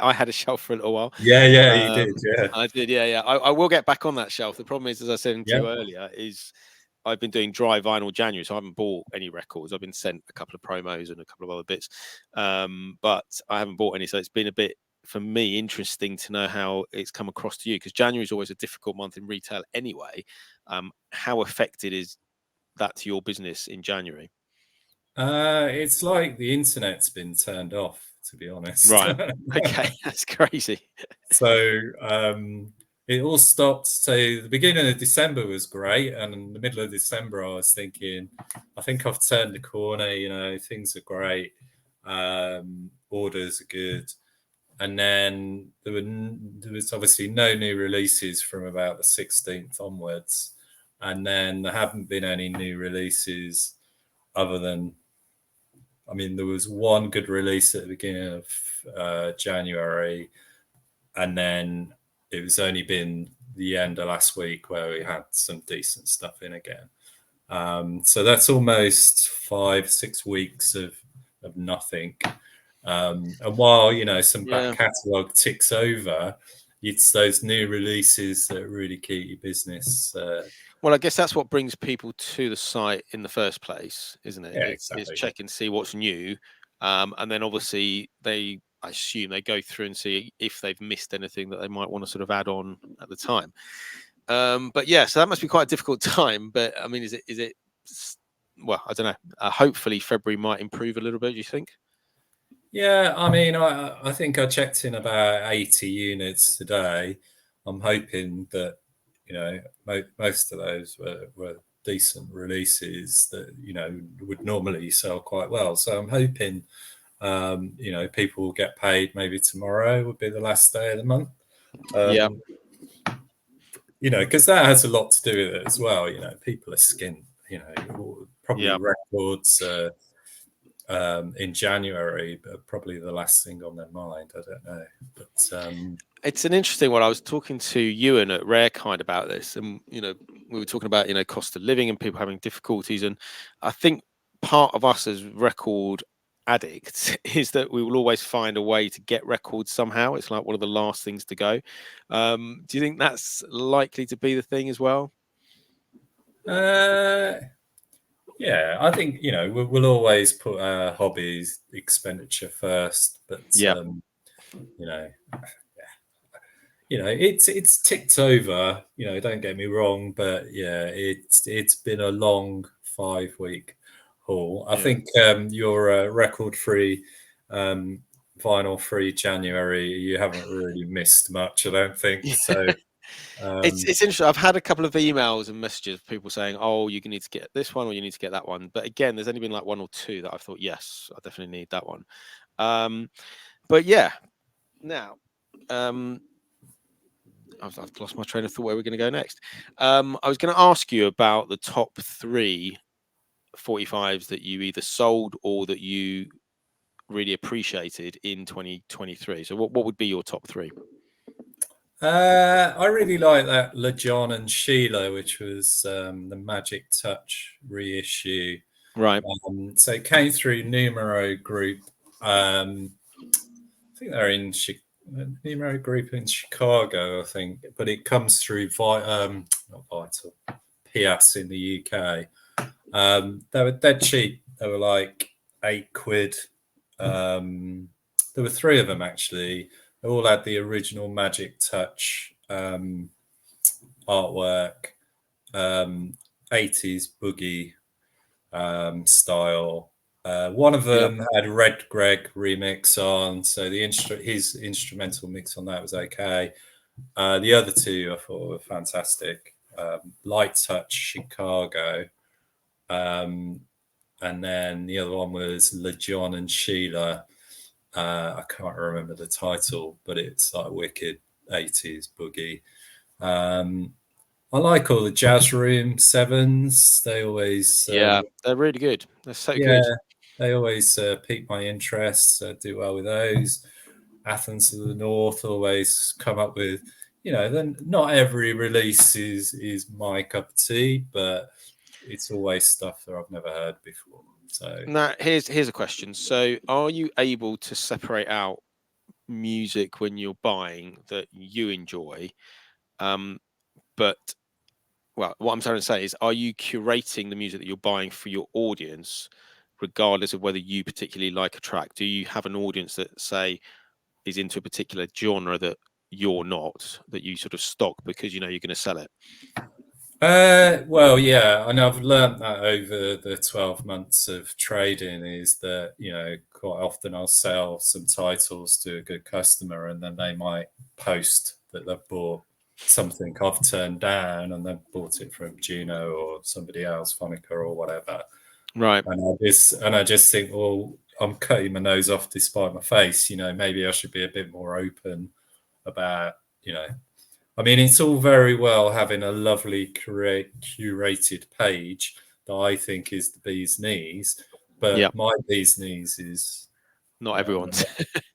I had a shelf for a little while.
Yeah, you did. Yeah.
I did. Yeah. I will get back on that shelf. The problem is, as I said to
Yeah.
you earlier, is I've been doing dry vinyl January, so I haven't bought any records. I've been sent a couple of promos and a couple of other bits, but I haven't bought any. So it's been a bit, for me, interesting to know how it's come across to you, because January is always a difficult month in retail anyway. How affected is that to your business in January?
It's like the internet's been turned off, to be honest.
Right. Okay. That's crazy.
So it all stopped. So the beginning of December was great, and in the middle of December, I was thinking, I think I've turned the corner. Things are great, orders are good, and then there was obviously no new releases from about the 16th onwards, and then there haven't been any new releases other than, I mean, there was one good release at the beginning of January, and then it was only been the end of last week where we had some decent stuff in again. So that's almost 5-6 weeks of nothing. And while some back catalogue ticks over, it's those new releases that really keep your business.
Well, I guess that's what brings people to the site in the first place, isn't it?
Yeah,
It's
exactly.
check and see what's new, and then obviously I assume they go through and see if they've missed anything that they might want to sort of add on at the time. But yeah, so that must be quite a difficult time. But I mean, is it? Well, I don't know. Hopefully, February might improve a little bit. Do you think?
Yeah, I mean, I think I checked in about 80 units today. I'm hoping that most of those were decent releases that would normally sell quite well. So I'm hoping People will get paid. Maybe tomorrow would be the last day of the month.
Yeah.
Because that has a lot to do with it as well. People are skint. Probably
Yeah.
records in January, but probably the last thing on their mind. I don't know, but
it's an interesting one. I was talking to Ewan at Rarekind about this, and we were talking about cost of living and people having difficulties, and I think part of us as record addicts is that we will always find a way to get records somehow. It's like one of the last things to go. Do you think that's likely to be the thing as well?
Yeah, I think we'll always put our hobbies expenditure first, but
Yeah.
It's ticked over. Don't get me wrong, but yeah, it's been a long 5-week haul. I think your record-free, vinyl-free January, you haven't really missed much. I don't think so.
It's interesting. I've had a couple of emails and messages of people saying, "Oh, you need to get this one or you need to get that one." But again, there's only been like one or two that I've thought, "Yes, I definitely need that one." But yeah, now I've lost my train of thought. Where we're going to go next? I was going to ask you about the top 3 45s that you either sold or that you really appreciated in 2023. So, what would be your top 3?
I really like that LeJohn and Sheila, which was the Magic Touch reissue.
Right.
So it came through Numero Group. I think they're in Numero Group in Chicago, I think, but it comes through not Vital, PS in the UK. They were dead cheap. They were like £8. There were 3 of them actually. They all had the original Magic Touch artwork, 80s boogie style. One of them had Red Greg remix on, so his instrumental mix on that was okay. The other 2 I thought were fantastic. Light Touch Chicago, and then the other one was LeJohn and Sheila. I can't remember the title, but it's like wicked 80s boogie. I like all the Jazz Room 7s. They always
they're really good. They're so good.
Yeah, they always pique my interest. Do well with those. Athens to the North always come up with, then not every release is my cup of tea, but it's always stuff that I've never heard before. So
now here's a question. So are you able to separate out music when you're buying that you enjoy? But what I'm trying to say is, are you curating the music that you're buying for your audience, regardless of whether you particularly like a track? Do you have an audience that, say, is into a particular genre that you're not, that you sort of stock because you're going to sell it?
Well, yeah, and I've learned that over the 12 months of trading is that, quite often I'll sell some titles to a good customer and then they might post that they've bought something I've turned down and they've bought it from Juno or somebody else, Phonica or whatever.
Right.
And I just think, well, I'm cutting my nose off despite my face. Maybe I should be a bit more open about, I mean, it's all very well having a lovely curated page that I think is the bee's knees, but my bee's knees is
not everyone's.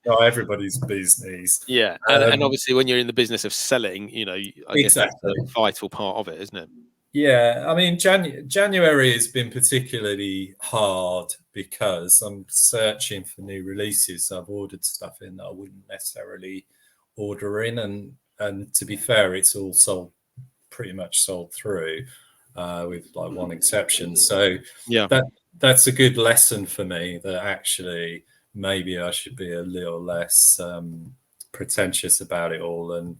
Not everybody's bee's knees.
Yeah, and obviously when you're in the business of selling, I guess that's a vital part of it, isn't it?
Yeah, I mean, January has been particularly hard because I'm searching for new releases. So I've ordered stuff in that I wouldn't necessarily order in, and to be fair, it's all pretty much sold through, with like one exception. So
yeah,
that's a good lesson for me that actually maybe I should be a little less pretentious about it all, and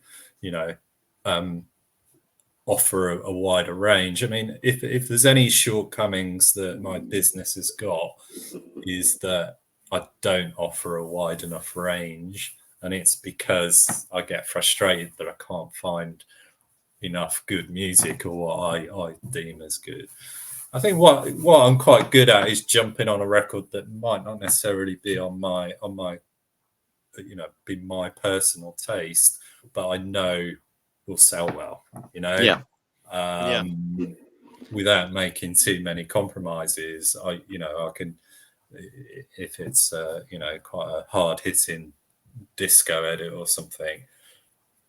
offer a wider range. I mean, if there's any shortcomings that my business has got, is that I don't offer a wide enough range, and it's because I get frustrated that I can't find enough good music or what I deem as good. I think what I'm quite good at is jumping on a record that might not necessarily be on my be my personal taste, but I know will sell well.
Yeah. Yeah.
Without making too many compromises. I can, if it's quite a hard hitting disco edit or something,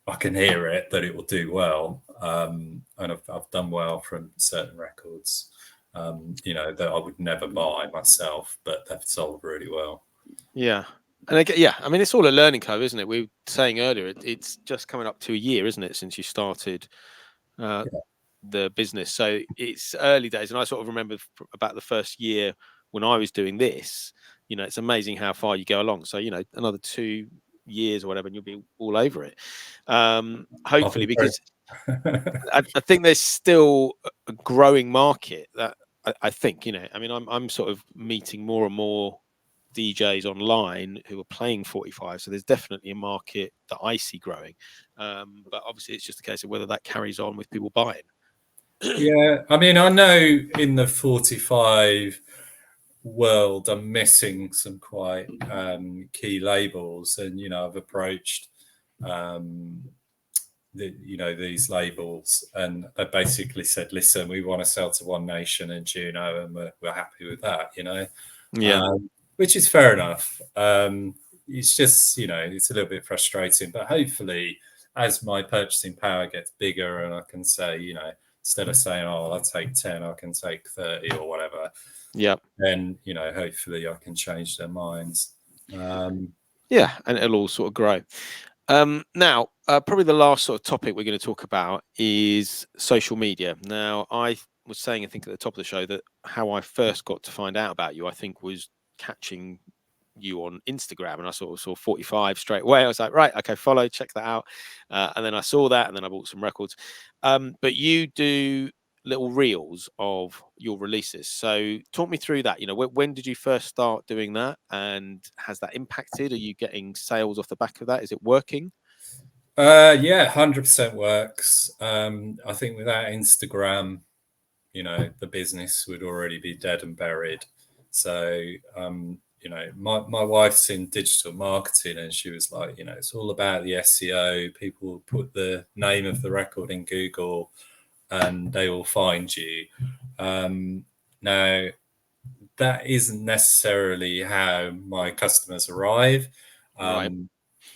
I can hear it that it will do well, and I've done well from certain records, that I would never buy myself, but they've sold really well.
Yeah. And I mean, it's all a learning curve, isn't it? We were saying earlier, it's just coming up to a year, isn't it, since you started the business. So it's early days. And I sort of remember about the first year when I was doing this, it's amazing how far you go along. So, another 2 years or whatever, and you'll be all over it. Hopefully, because I think there's still a growing market that I think, I mean, I'm sort of meeting more and more DJs online who are playing 45, so there's definitely a market that I see growing, but obviously it's just a case of whether that carries on with people buying.
Yeah, I mean, I know in the 45 world I'm missing some quite key labels, and I've approached these labels, and they basically said, listen, we want to sell to One Nation and Juno, and we're happy with that,
Yeah.
Which is fair enough. It's just, it's a little bit frustrating, but hopefully as my purchasing power gets bigger and I can say, instead of saying, oh, I'll take 10, I can take 30 or whatever.
Yeah.
Then, hopefully I can change their minds.
Yeah, and it'll all sort of grow. Now, probably the last sort of topic we're going to talk about is social media. Now, I was saying, I think at the top of the show, that how I first got to find out about you, I think, was catching you on Instagram, and I sort of saw 45 straight away. I was like, right, okay, follow, check that out. And then I saw that, and then I bought some records. But you do little reels of your releases. So talk me through that. When did you first start doing that, and has that impacted? Are you getting sales off the back of that? Is it working?
Yeah, 100% works. I think without Instagram, the business would already be dead and buried. So, my wife's in digital marketing, and she was like, it's all about the SEO. People put the name of the record in Google and they will find you. Now, that isn't necessarily how my customers arrive.
Right.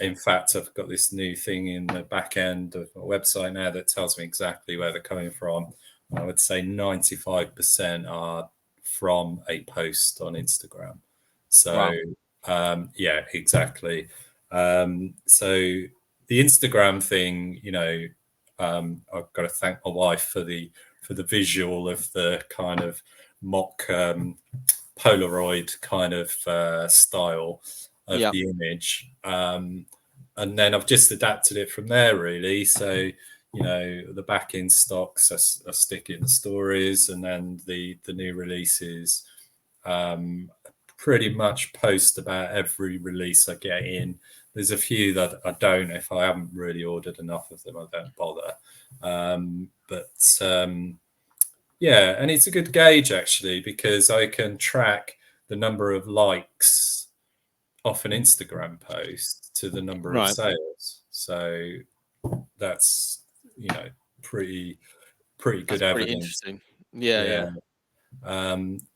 In fact, I've got this new thing in the back end of my website now that tells me exactly where they're coming from. I would say 95% are from a post on Instagram. So,
Wow.
yeah, exactly. So the Instagram thing, I've got to thank my wife for the visual of the kind of mock Polaroid kind of style of the image. And then I've just adapted it from there, really. So, the back in stocks, I stick in the stories, and then the new releases, pretty much post about every release I get in. There's a few that I don't. If I haven't really ordered enough of them, I don't bother. Yeah, and it's a good gauge, actually, because I can track the number of likes off an Instagram post to the number of sales. So that's, pretty good
That's
evidence.
pretty interesting. Yeah.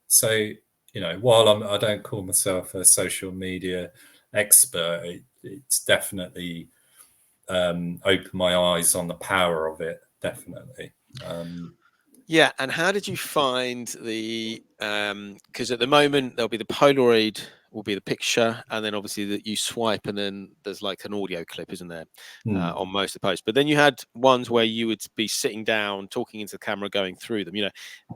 So, while I don't call myself a social media expert, it's definitely opened my eyes on the power of it. Definitely.
Yeah, and how did you find the? Because at the moment there'll be the Polaroid, will be the picture, and then obviously that you swipe, and then there's like an audio clip, isn't there, on most of the posts? But then you had ones where you would be sitting down, talking into the camera, going through them.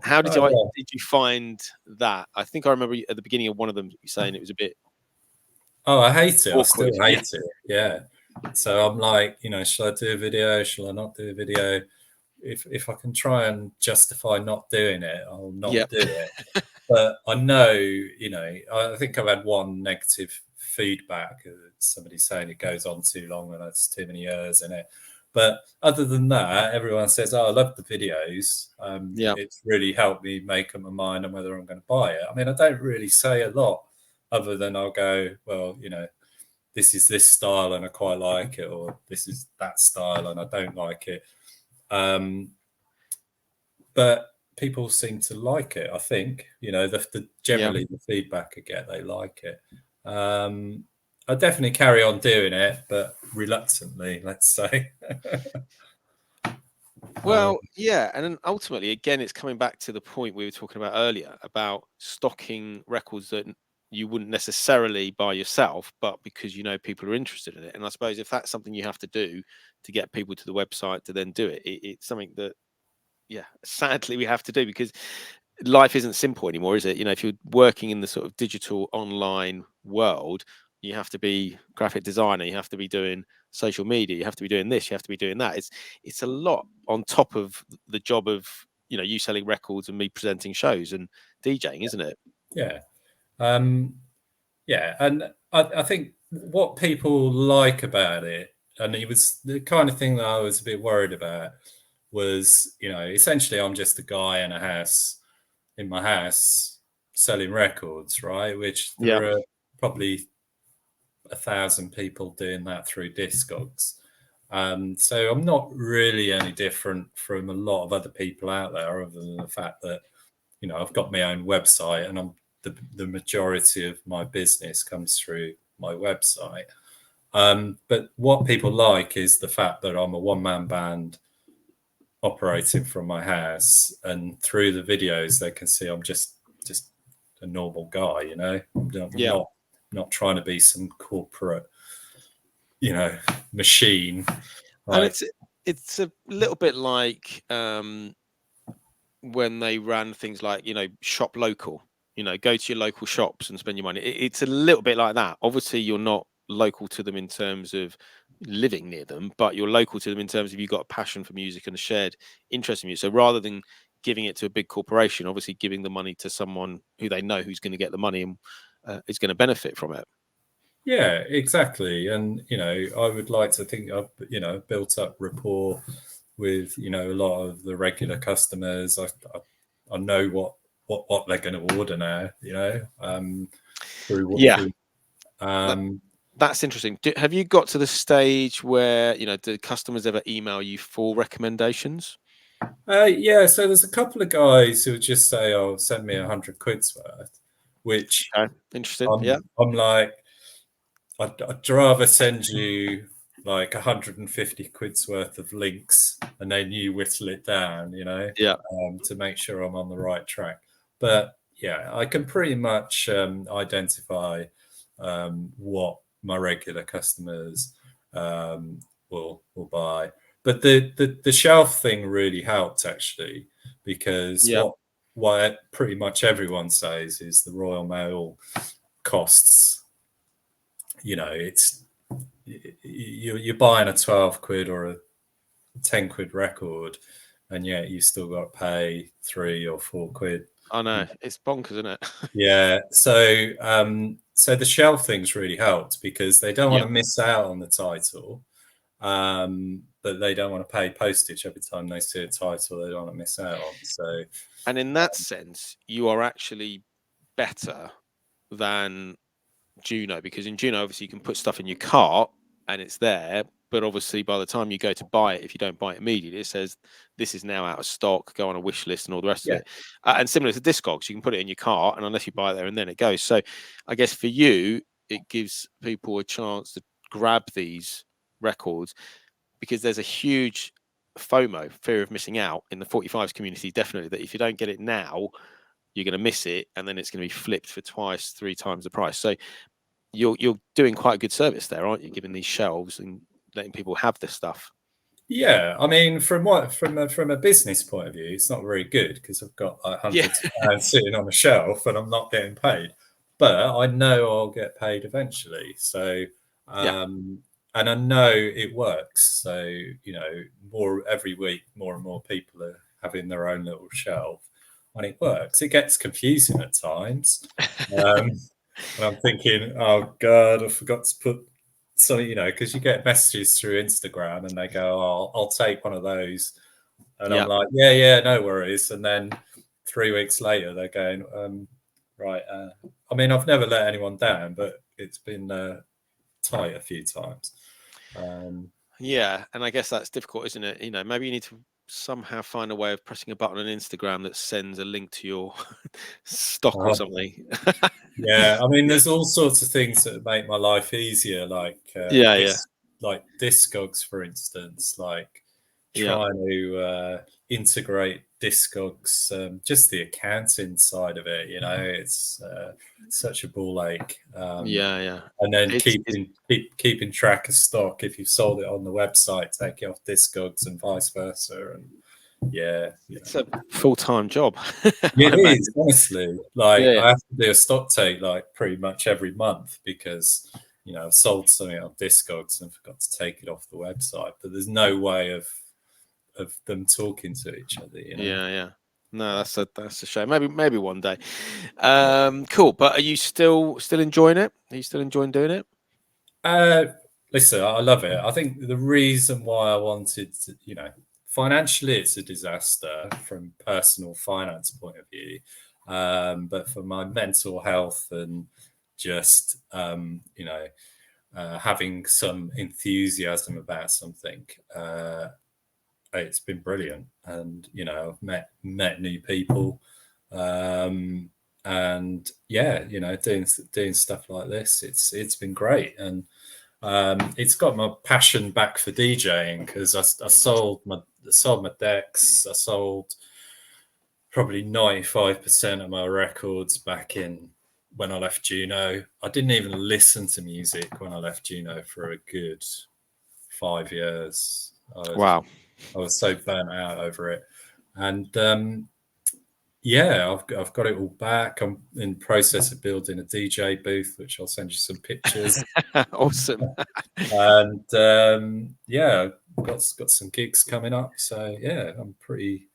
How did you find that? I think I remember at the beginning of one of them saying it was a bit.
Oh, I hate it.
Awkward.
I still hate it. Yeah. So I'm like, should I do a video? Shall I not do a video? If I can try and justify not doing it, I'll not do it. But I know, I think I've had one negative feedback, somebody saying it goes on too long and that's too many years in it. But other than that, everyone says, "Oh, I love the videos.
Yeah.
It's really helped me make up my mind on whether I'm going to buy it." I mean, I don't really say a lot other than I'll go, "Well, this is this style and I quite like it," or "This is that style and I don't like it." But people seem to like it. I think generally the feedback I get, they like it. I definitely carry on doing it, but reluctantly, let's say.
Well, yeah, and then ultimately, again, it's coming back to the point we were talking about earlier about stocking records that you wouldn't necessarily buy yourself, but because people are interested in it. And I suppose if that's something you have to do to get people to the website to then do it, it's something that, yeah, sadly we have to do because life isn't simple anymore, is it? If you're working in the sort of digital online world, you have to be graphic designer, you have to be doing social media, you have to be doing this, you have to be doing that. It's a lot on top of the job of you selling records and me presenting shows and DJing, isn't it?
Yeah. Yeah, and I think what people like about it, and it was the kind of thing that I was a bit worried about, was essentially I'm just a guy in my house selling records, right? Which
Yeah.
there are probably 1,000 people doing that through Discogs. So I'm not really any different from a lot of other people out there, other than the fact that I've got my own website, and the majority of my business comes through my website. But what people like is the fact that I'm a one-man band operating from my house, and through the videos they can see I'm just a normal guy. I'm
Yeah.
not trying to be some corporate machine.
And
Like,
it's a little bit like when they ran things like shop local, go to your local shops and spend your money. It's a little bit like that. Obviously you're not local to them in terms of living near them, but you're local to them in terms of you've got a passion for music and a shared interest in music. So rather than giving it to a big corporation, obviously giving the money to someone who they know who's going to get the money and is going to benefit from it.
yeah, exactly. And I would like to think I've built up rapport with a lot of the regular customers. I know what they're going to order now. Through what
Yeah,
through
that's interesting. Have you got to the stage where do customers ever email you for recommendations?
Yeah, so there's a couple of guys who would just say, "Oh, send me 100 quid's worth," which
Okay, interesting. Yeah.
I'm like, I'd rather send you like 150 quid's worth of links and then you whittle it down,
Yeah.
to make sure I'm on the right track. But yeah, I can pretty much identify what my regular customers will buy. But the shelf thing really helped, actually, because
Yeah.
what pretty much everyone says is the Royal Mail costs. It's you're buying a 12 quid or a 10 quid record, and yet you still got to pay 3 or 4 quid.
I know, it's bonkers, isn't it?
Yeah, so the shelf thing's really helped because they don't want
Yeah.
to miss out on the title, but they don't want to pay postage every time they see a title they don't want to miss out on. So,
And in that sense, you are actually better than Juno, because in Juno, obviously, you can put stuff in your cart and it's there. But obviously, by the time you go to buy it, if you don't buy it immediately, it says this is now out of stock, go on a wish list and all the rest of
yeah,
it. And similar to Discogs, you can put it in your cart, and unless you buy it there and then it goes. So I guess for you, it gives people a chance to grab these records because there's a huge FOMO, fear of missing out, in the 45s community, definitely, that if you don't get it now, you're going to miss it, and then it's going to be flipped for twice, 3 times the price. So you're doing quite a good service there, aren't you? Giving these shelves and letting people have this stuff.
yeah. I mean, from a business point of view, it's not very good because I've got like
Yeah,
hundreds of pounds sitting on a shelf and I'm not getting paid. But I know I'll get paid eventually. So,
yeah.
and I know it works. So, more every week, more and more people are having their own little shelf, and it works. It gets confusing at times, and I'm thinking, oh God, I forgot to put so, you know, because you get messages through Instagram and they go, oh, I'll take one of those. And I'm
Yeah.
like, yeah, no worries. And then 3 weeks later, they're going, right. I mean, I've never let anyone down, but it's been tight a few times.
Yeah, and I guess that's difficult, isn't it? You know, maybe you need to somehow find a way of pressing a button on Instagram that sends a link to your stock or something.
Yeah, I mean, there's all sorts of things that make my life easier, like
Yeah.
like Discogs, for instance, like
Yeah.
trying to integrate Discogs, just the accounting side of it. You know, it's such a ball ache.
Yeah.
And then
It's
keeping track of stock. If you've sold it on the website, take it off Discogs and vice versa. And yeah, you
it's
know.
a full-time job. I
It
imagine.
is, honestly. Like,
Yeah.
I have to do a stock take like pretty much every month because, you know, I've sold something on Discogs and forgot to take it off the website. But there's no way of them talking to each other, you know.
Yeah. No, that's a shame. Maybe one day.
Yeah.
Cool. But are you still enjoying it? Are you still enjoying doing it?
Listen, I love it. I think the reason why I wanted to, you know, financially it's a disaster from personal finance point of view, but for my mental health and just, you know, having some enthusiasm about something, it's been brilliant. And you know, I've met new people, and yeah, you know, doing stuff like this, it's been great. And it's got my passion back for DJing because I sold my decks. I sold probably 95% of my records back in when I left Juno. I didn't even listen to music when I left Juno for a good 5 years.
Wow.
I was so burnt out over it. And yeah, I've got it all back. I'm in the process of building a DJ booth, which I'll send you some pictures.
Awesome.
And yeah, got some gigs coming up. So yeah, I'm pretty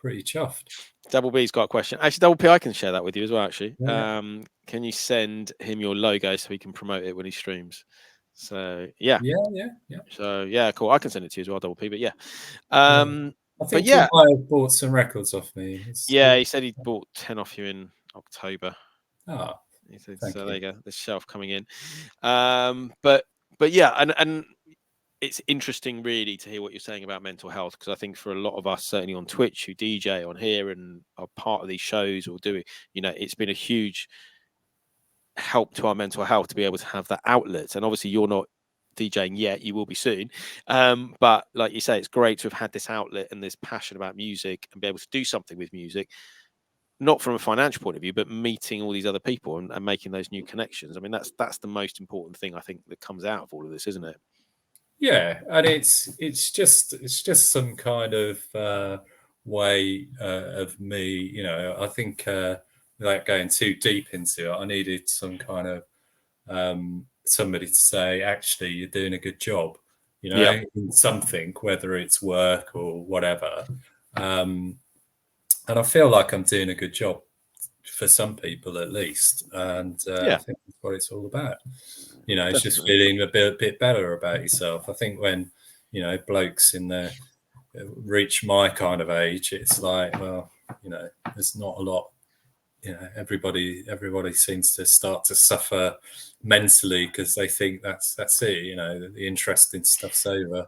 chuffed.
Double B's got a question. Actually, Double P, I can share that with you as well. Actually,
Yeah.
can you send him your logo so he can promote it when he streams? So yeah. So yeah, cool. I can send it to you as well, Double P. But yeah,
Yeah. I
but
think he
yeah,
might have bought some records off me.
yeah. He said he bought 10 off you in October.
Ah,
He said,
thank
so there
you.
you go. The shelf coming in. But yeah, and it's interesting really to hear what you're saying about mental health, because I think for a lot of us, certainly on Twitch, who DJ on here and are part of these shows or do it, you know, it's been a huge help to our mental health to be able to have that outlet. And obviously you're not DJing yet, you will be soon, but like you say, it's great to have had this outlet and this passion about music and be able to do something with music, not from a financial point of view, but meeting all these other people and making those new connections. I mean, that's the most important thing I think that comes out of all of this, isn't it?
Yeah, and it's just some kind of way of me. You know, I think without going too deep into it, I needed some kind of somebody to say, actually, you're doing a good job. You
Yeah.
know, in something, whether it's work or whatever. And I feel like I'm doing a good job for some people at least. And I
Yeah,
think that's what it's all about. You know, it's just
definitely.
feeling a bit better about yourself. I think when, you know, blokes in the reach my kind of age, it's like, well, you know, there's not a lot. You know, everybody seems to start to suffer mentally because they think that's it. You know, the interesting stuff's over.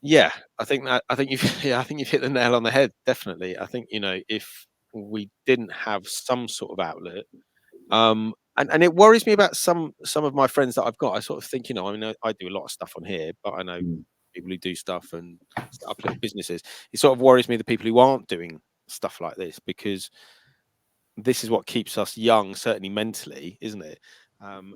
Yeah, I think you've yeah, I think you've hit the nail on the head. Definitely, I think, you know, if we didn't have some sort of outlet, and it worries me about some of my friends that I've got. I sort of think, you know, I mean, I do a lot of stuff on here, but I know
Mm.
people who do stuff and set up little businesses. It sort of worries me the people who aren't doing stuff like this, because this is what keeps us young, certainly mentally, isn't it?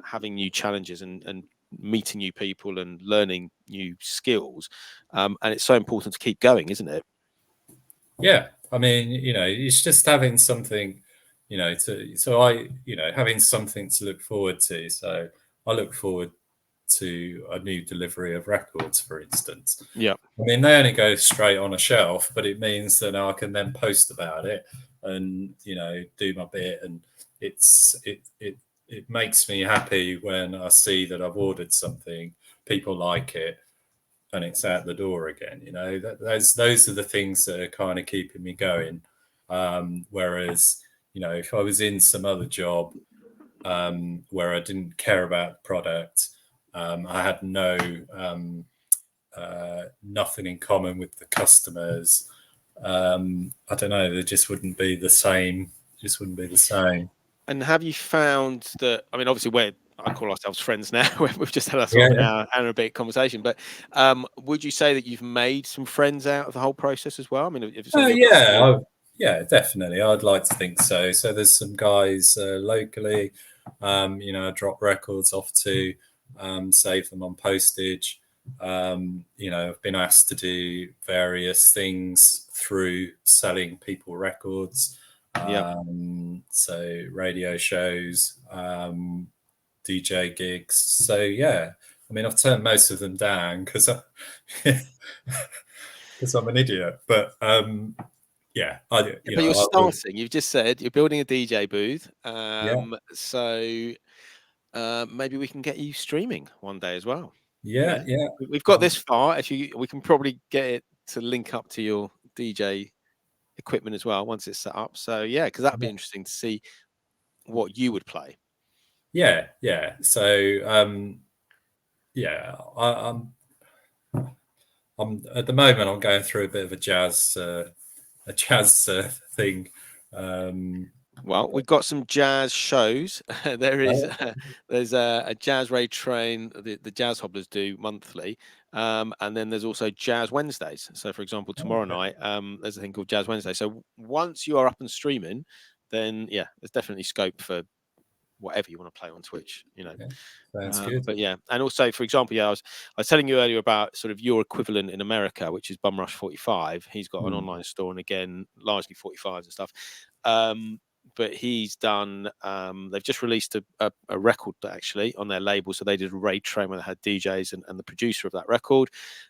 Having new challenges and meeting new people and learning new skills, and it's so important to keep going, isn't it?
Yeah, I mean, you know, it's just having something, you know, you know, having something to look forward to. So I look forward to a new delivery of records, for instance.
Yeah,
I mean, they only go straight on a shelf, but it means that I can then post about it and, you know, do my bit. And it's it makes me happy when I see that I've ordered something, people like it, and it's out the door again. You know, those are the things that are kind of keeping me going. Whereas, you know, if I was in some other job where I didn't care about the product, I had nothing in common with the customers. I don't know, they just wouldn't be the same. Just wouldn't be the same.
And have you found that? I mean, obviously, I call ourselves friends now. We've just had a sort
Yeah,
of an hour and a bit conversation. But would you say that you've made some friends out of the whole process as well? I mean, if some of your customers,
yeah, definitely. I'd like to think so. So there's some guys locally, you know, I drop records off to, save them on postage. You know, I've been asked to do various things through selling people records.
yeah,
So radio shows, DJ gigs. So yeah, I mean, I've turned most of them down because because I'm an idiot. But yeah,
but you're
I will.
starting. You've just said you're building a DJ booth.
Yeah,
So maybe we can get you streaming one day as well. You
yeah,
know,
yeah.
we've got this far. We can probably get it to link up to your DJ equipment as well once it's set up. So yeah, because that'd be interesting to see what you would play.
Yeah, yeah. So yeah, I'm at the moment I'm going through a bit of a jazz thing.
Well, we've got some jazz shows. There is
Oh,
there's a jazz raid train the jazz hobblers do monthly, and then there's also Jazz Wednesdays. So, for example, tomorrow
okay,
night there's a thing called Jazz Wednesday. So once you are up and streaming, then yeah, there's definitely scope for whatever you want to play on Twitch. You know.
okay. Sounds good.
But yeah, and also, for example, yeah, I was telling you earlier about sort of your equivalent in America, which is Bumrush 45. He's got an
Hmm.
online store, and again, largely 45s and stuff. But he's done. They've just released a record actually on their label, so they did a raid train where they had DJs and the producer of that record,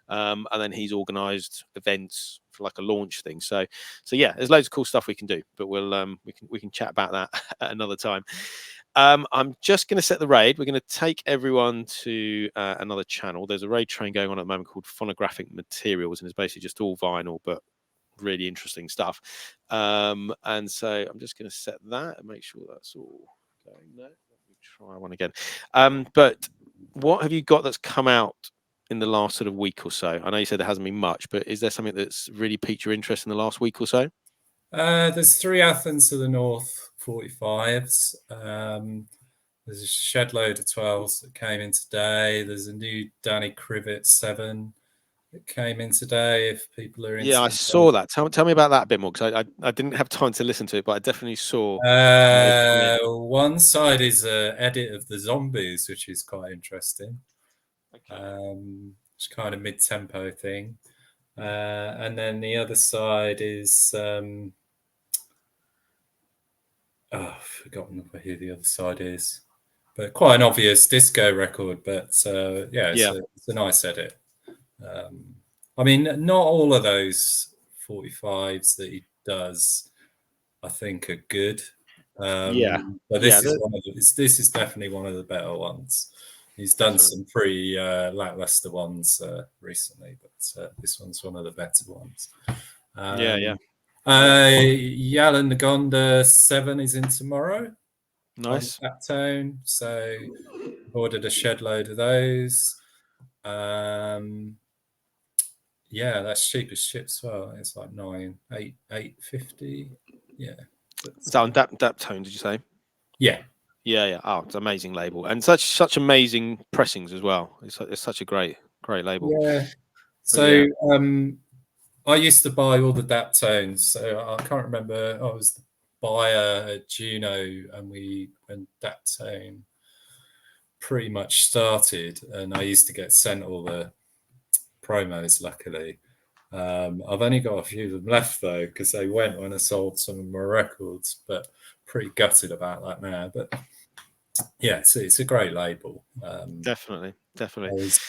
and then he's organised events for like a launch thing. So yeah, there's loads of cool stuff we can do, but we can chat about that at another time. I'm just going to set the raid. We're going to take everyone to another channel. There's a raid train going on at the moment called Phonographic Materials, and it's basically just all vinyl, but really interesting stuff. And so I'm just going to set that and make sure that's all going there. Let me try one again. But what have you got that's come out in the last sort of week or so? I know you said there hasn't been much, but is there something that's really piqued your interest in the last week or so?
There's 3 Athens to the north 45s. There's a shed load of 12s that came in today. There's a new Danny Crivet 7 that came in today. If people are
Yeah, I
into
saw that. Tell me about that a bit more because I didn't have time to listen to it, but I definitely saw they'd come in.
one side is an edit of the Zombies, which is quite interesting.
Okay.
It's kind of mid-tempo thing. And then the other side is I've forgotten who the other side is, but quite an obvious disco record. But yeah,
Yeah,
it's a nice edit. I mean, not all of those 45s that he does, I think, are good.
yeah,
But
yeah.
this is definitely one of the better ones. He's done
Definitely.
some pretty lackluster ones recently, but this one's one of the better ones.
Yeah, yeah.
Yalan Nagonda 7 is in tomorrow on
Nice.
that tone, so I've ordered a shed load of those. Yeah, that's cheap as chips as well. It's like 850. Yeah. But,
Is that on Dap Tone? Did you say?
yeah.
Yeah, yeah. Oh, it's an amazing label and such amazing pressings as well. It's such a great label.
Yeah.
But yeah,
So I used to buy all the DAP tones. So I can't remember. I was the buyer at Juno, and when DAP tone pretty much started, and I used to get sent all the promos. Luckily, I've only got a few of them left though, because they went when I sold some of my records. But pretty gutted about that now. But yeah, it's a great label.
definitely.
I was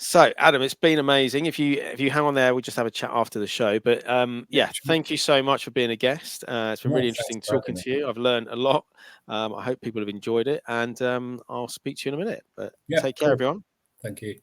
So, Adam, it's been amazing. If you hang on there, we'll just have a chat after the show. But yeah,
Sure.
thank you so much for being a guest. It's been
No,
really
thanks
interesting
for
talking
having me.
to you. I've learned a lot. I hope people have enjoyed it, and I'll speak to you in a minute. But
Yeah,
take care,
cool.
everyone.
Thank you.